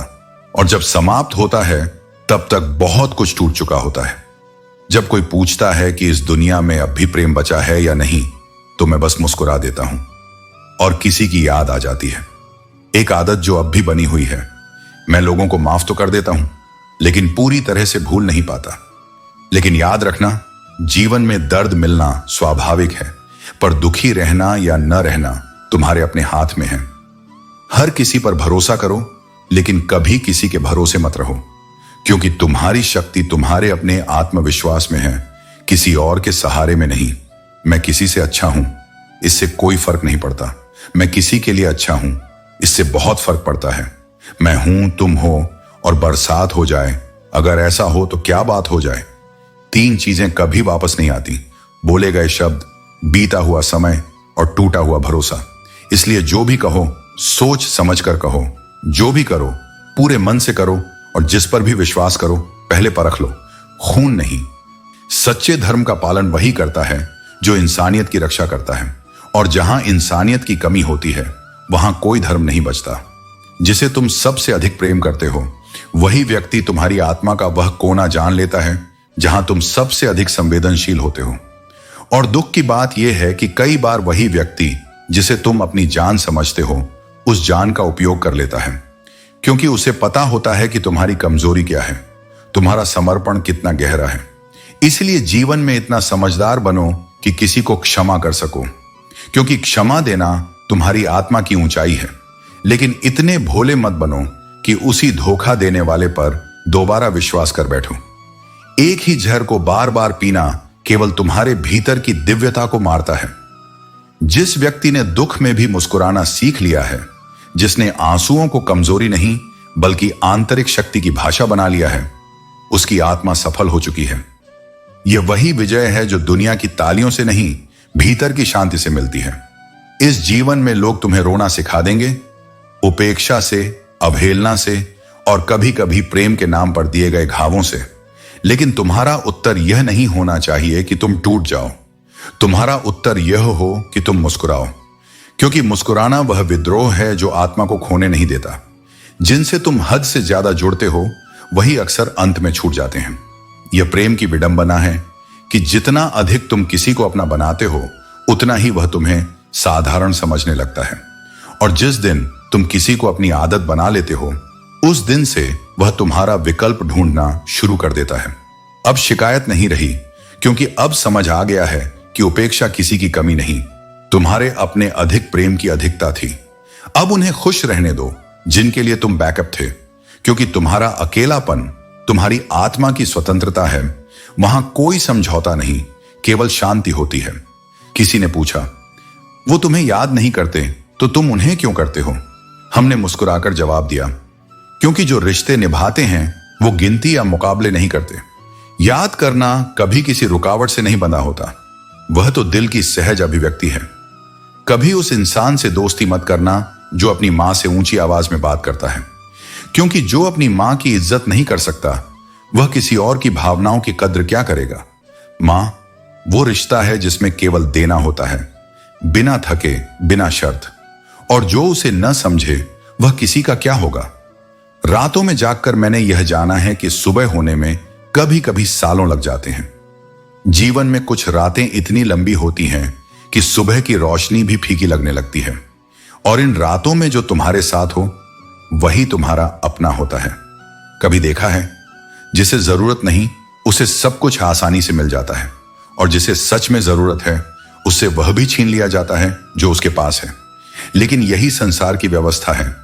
Speaker 1: और जब समाप्त होता है तब तक बहुत कुछ टूट चुका होता है। जब कोई पूछता है कि इस दुनिया में अब भी प्रेम बचा है या नहीं तो मैं बस मुस्कुरा देता हूं और किसी की याद आ जाती है। एक आदत जो अब भी बनी हुई है। मैं लोगों को माफ तो कर देता हूं लेकिन पूरी तरह से भूल नहीं पाता। लेकिन याद रखना, जीवन में दर्द मिलना स्वाभाविक है पर दुखी रहना या न रहना तुम्हारे अपने हाथ में है। हर किसी पर भरोसा करो लेकिन कभी किसी के भरोसे मत रहो क्योंकि तुम्हारी शक्ति तुम्हारे अपने आत्मविश्वास में है, किसी और के सहारे में नहीं। मैं किसी से अच्छा हूं इससे कोई फर्क नहीं पड़ता। मैं किसी के लिए अच्छा हूं इससे बहुत फर्क पड़ता है। मैं हूं, तुम हो और बरसात हो जाए, अगर ऐसा हो तो क्या बात हो जाए। 3 चीजें कभी वापस नहीं आती, बोले गए शब्द, बीता हुआ समय और टूटा हुआ भरोसा। इसलिए जो भी कहो सोच समझ कर कहो। जो भी करो पूरे मन से करो और जिस पर भी विश्वास करो पहले परख लो, खून नहीं। सच्चे धर्म का पालन वही करता है जो इंसानियत की रक्षा करता है और जहां इंसानियत की कमी होती है वहां कोई धर्म नहीं बचता। जिसे तुम सबसे अधिक प्रेम करते हो वही व्यक्ति तुम्हारी आत्मा का वह कोना जान लेता है जहां तुम सबसे अधिक संवेदनशील होते हो। और दुख की बात यह है कि कई बार वही व्यक्ति जिसे तुम अपनी जान समझते हो उस जान का उपयोग कर लेता है क्योंकि उसे पता होता है कि तुम्हारी कमजोरी क्या है, तुम्हारा समर्पण कितना गहरा है। इसलिए जीवन में इतना समझदार बनो कि किसी को क्षमा कर सको क्योंकि क्षमा देना तुम्हारी आत्मा की ऊंचाई है। लेकिन इतने भोले मत बनो कि उसी धोखा देने वाले पर दोबारा विश्वास कर बैठो। एक ही जहर को बार बार पीना केवल तुम्हारे भीतर की दिव्यता को मारता है। जिस व्यक्ति ने दुख में भी मुस्कुराना सीख लिया है, जिसने आंसुओं को कमजोरी नहीं बल्कि आंतरिक शक्ति की भाषा बना लिया है, उसकी आत्मा सफल हो चुकी है। यह वही विजय है जो दुनिया की तालियों से नहीं, भीतर की शांति से मिलती है। इस जीवन में लोग तुम्हें रोना सिखा देंगे, उपेक्षा से, अवहेलना से और कभी कभी प्रेम के नाम पर दिए गए घावों से। लेकिन तुम्हारा उत्तर यह नहीं होना चाहिए कि तुम टूट जाओ। तुम्हारा उत्तर यह हो कि तुम मुस्कुराओ, क्योंकि मुस्कुराना वह विद्रोह है जो आत्मा को खोने नहीं देता। जिनसे तुम हद से ज्यादा जुड़ते हो वही अक्सर अंत में छूट जाते हैं। यह प्रेम की विडंबना है कि जितना अधिक तुम किसी को अपना बनाते हो, उतना ही वह तुम्हें साधारण समझने लगता है। और जिस दिन तुम किसी को अपनी आदत बना लेते हो, उस दिन से वह तुम्हारा विकल्प ढूंढना शुरू कर देता है। अब शिकायत नहीं रही, क्योंकि अब समझ आ गया है कि उपेक्षा किसी की कमी नहीं, तुम्हारे अपने अधिक प्रेम की अधिकता थी। अब उन्हें खुश रहने दो जिनके लिए तुम बैकअप थे, क्योंकि तुम्हारा अकेलापन तुम्हारी आत्मा की स्वतंत्रता है। वहां कोई समझौता नहीं, केवल शांति होती है। किसी ने पूछा, वो तुम्हें याद नहीं करते तो तुम उन्हें क्यों करते हो? हमने मुस्कुराकर जवाब दिया, क्योंकि जो रिश्ते निभाते हैं वो गिनती या मुकाबले नहीं करते। याद करना कभी किसी रुकावट से नहीं बंधा होता, वह तो दिल की सहज अभिव्यक्ति है। कभी उस इंसान से दोस्ती मत करना जो अपनी मां से ऊंची आवाज में बात करता है, क्योंकि जो अपनी मां की इज्जत नहीं कर सकता वह किसी और की भावनाओं की कद्र क्या करेगा। मां वो रिश्ता है जिसमें केवल देना होता है, बिना थके, बिना शर्त। और जो उसे न समझे वह किसी का क्या होगा। रातों में जागकर मैंने यह जाना है कि सुबह होने में कभी कभी सालों लग जाते हैं। जीवन में कुछ रातें इतनी लंबी होती हैं कि सुबह की रोशनी भी फीकी लगने लगती है। और इन रातों में जो तुम्हारे साथ हो वही तुम्हारा अपना होता है। कभी देखा है, जिसे जरूरत नहीं उसे सब कुछ आसानी से मिल जाता है, और जिसे सच में जरूरत है उससे वह भी छीन लिया जाता है जो उसके पास है। लेकिन यही संसार की व्यवस्था है।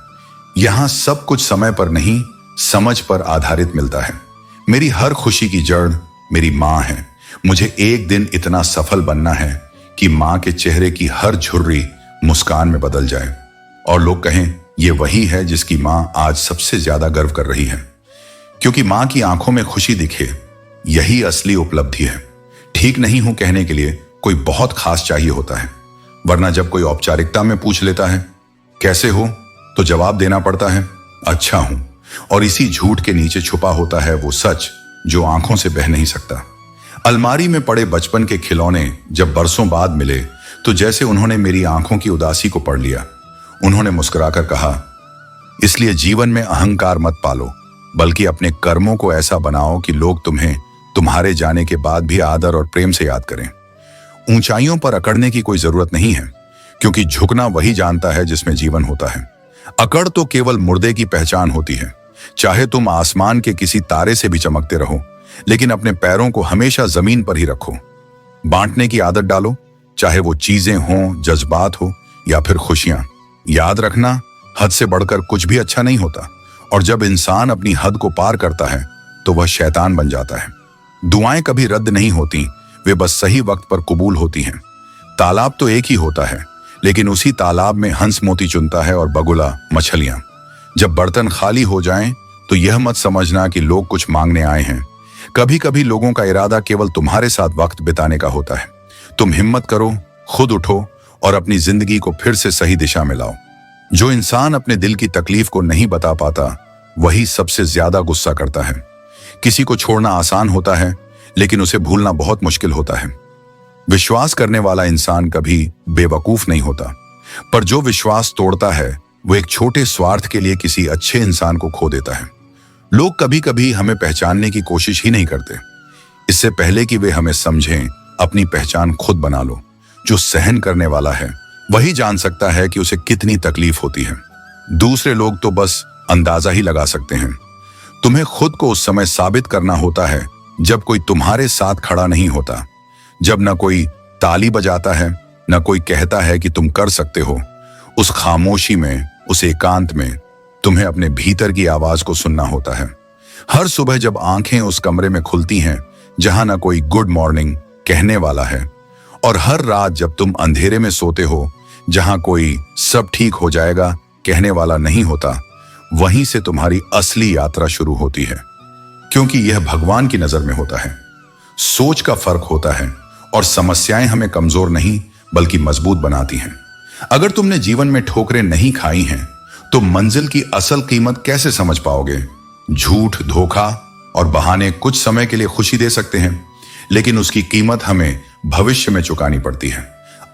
Speaker 1: यहां सब कुछ समय पर नहीं, समझ पर आधारित मिलता है। मेरी हर खुशी की जड़ मेरी मां है। मुझे एक दिन इतना सफल बनना है कि मां के चेहरे की हर झुर्री मुस्कान में बदल जाए और लोग कहें, ये वही है जिसकी मां आज सबसे ज्यादा गर्व कर रही है। क्योंकि मां की आंखों में खुशी दिखे, यही असली उपलब्धि है। ठीक नहीं हूं कहने के लिए कोई बहुत खास चाहिए होता है, वरना जब कोई औपचारिकता में पूछ लेता है कैसे हो, तो जवाब देना पड़ता है अच्छा हूं। और इसी झूठ के नीचे छुपा होता है वो सच जो आंखों से बह नहीं सकता। अलमारी में पड़े बचपन के खिलौने जब बरसों बाद मिले तो जैसे उन्होंने मेरी आंखों की उदासी को पढ़ लिया। उन्होंने मुस्कुराकर कहा, इसलिए जीवन में अहंकार मत पालो, बल्कि अपने कर्मों को ऐसा बनाओ कि लोग तुम्हें तुम्हारे जाने के बाद भी आदर और प्रेम से याद करें। ऊंचाइयों पर अकड़ने की कोई जरूरत नहीं है, क्योंकि झुकना वही जानता है जिसमें जीवन होता है। अकड़ तो केवल मुर्दे की पहचान होती है। चाहे तुम आसमान के किसी तारे से भी चमकते रहो, लेकिन अपने पैरों को हमेशा जमीन पर ही रखो। बांटने की आदत डालो, चाहे वो चीजें हों, जज्बात हो या फिर खुशियां। याद रखना, हद से बढ़कर कुछ भी अच्छा नहीं होता, और जब इंसान अपनी हद को पार करता है तो वह शैतान बन जाता है। दुआएं कभी रद्द नहीं होती, वे बस सही वक्त पर कबूल होती हैं। तालाब तो एक ही होता है, लेकिन उसी तालाब में हंस मोती चुनता है और बगुला मछलियां। जब बर्तन खाली हो जाएं, तो यह मत समझना कि लोग कुछ मांगने आए हैं। कभी कभी लोगों का इरादा केवल तुम्हारे साथ वक्त बिताने का होता है। तुम हिम्मत करो, खुद उठो और अपनी जिंदगी को फिर से सही दिशा में लाओ। जो इंसान अपने दिल की तकलीफ को नहीं बता पाता, वही सबसे ज्यादा गुस्सा करता है। किसी को छोड़ना आसान होता है, लेकिन उसे भूलना बहुत मुश्किल होता है। विश्वास करने वाला इंसान कभी बेवकूफ नहीं होता, पर जो विश्वास तोड़ता है वो एक छोटे स्वार्थ के लिए किसी अच्छे इंसान को खो देता है। लोग कभी कभी हमें पहचानने की कोशिश ही नहीं करते। इससे पहले कि वे हमें समझें, अपनी पहचान खुद बना लो। जो सहन करने वाला है वही जान सकता है कि उसे कितनी तकलीफ होती है। दूसरे लोग तो बस अंदाजा ही लगा सकते हैं। तुम्हें खुद को उस समय साबित करना होता है जब कोई तुम्हारे साथ खड़ा नहीं होता, जब न कोई ताली बजाता है, न कोई कहता है कि तुम कर सकते हो। उस खामोशी में, उस एकांत में तुम्हें अपने भीतर की आवाज को सुनना होता है। हर सुबह जब आंखें उस कमरे में खुलती हैं जहां न कोई गुड मॉर्निंग कहने वाला है, और हर रात जब तुम अंधेरे में सोते हो जहां कोई सब ठीक हो जाएगा कहने वाला नहीं होता, वहीं से तुम्हारी असली यात्रा शुरू होती है, क्योंकि यह भगवान की नजर में होता है। सोच का फर्क होता है और समस्याएं हमें कमजोर नहीं बल्कि मजबूत बनाती हैं। अगर तुमने जीवन में ठोकरें नहीं खाई हैं तो मंजिल की असल कीमत कैसे समझ पाओगे? झूठ, धोखा और बहाने कुछ समय के लिए खुशी दे सकते हैं, लेकिन उसकी कीमत हमें भविष्य में चुकानी पड़ती है।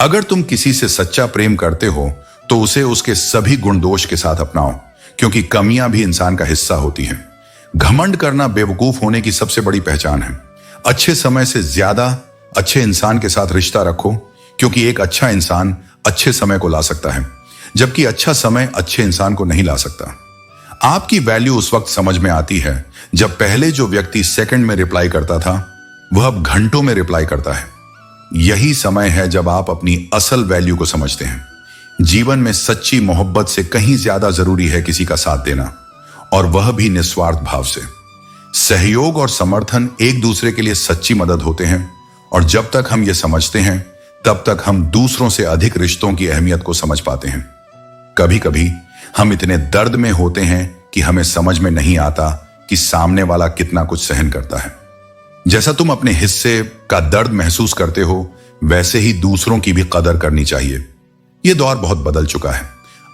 Speaker 1: अगर तुम किसी से सच्चा प्रेम करते हो तो उसे उसके सभी गुण दोष के साथ अपनाओ, क्योंकि कमियां भी इंसान का हिस्सा होती हैं। घमंड करना बेवकूफ होने की सबसे बड़ी पहचान है। अच्छे समय से ज्यादा अच्छे इंसान के साथ रिश्ता रखो, क्योंकि एक अच्छा इंसान अच्छे समय को ला सकता है, जबकि अच्छा समय अच्छे इंसान को नहीं ला सकता। आपकी वैल्यू उस वक्त समझ में आती है जब पहले जो व्यक्ति सेकंड में रिप्लाई करता था वह अब घंटों में रिप्लाई करता है। यही समय है जब आप अपनी असल वैल्यू को समझते हैं। जीवन में सच्ची मोहब्बत से कहीं ज्यादा जरूरी है किसी का साथ देना, और वह भी निस्वार्थ भाव से। सहयोग और समर्थन एक दूसरे के लिए सच्ची मदद होते हैं, और जब तक हम ये समझते हैं तब तक हम दूसरों से अधिक रिश्तों की अहमियत को समझ पाते हैं। कभी कभी हम इतने दर्द में होते हैं कि हमें समझ में नहीं आता कि सामने वाला कितना कुछ सहन करता है। जैसा तुम अपने हिस्से का दर्द महसूस करते हो, वैसे ही दूसरों की भी कदर करनी चाहिए। यह दौर बहुत बदल चुका है।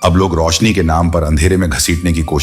Speaker 1: अब लोग रोशनी के नाम पर अंधेरे में घसीटने की कोशिश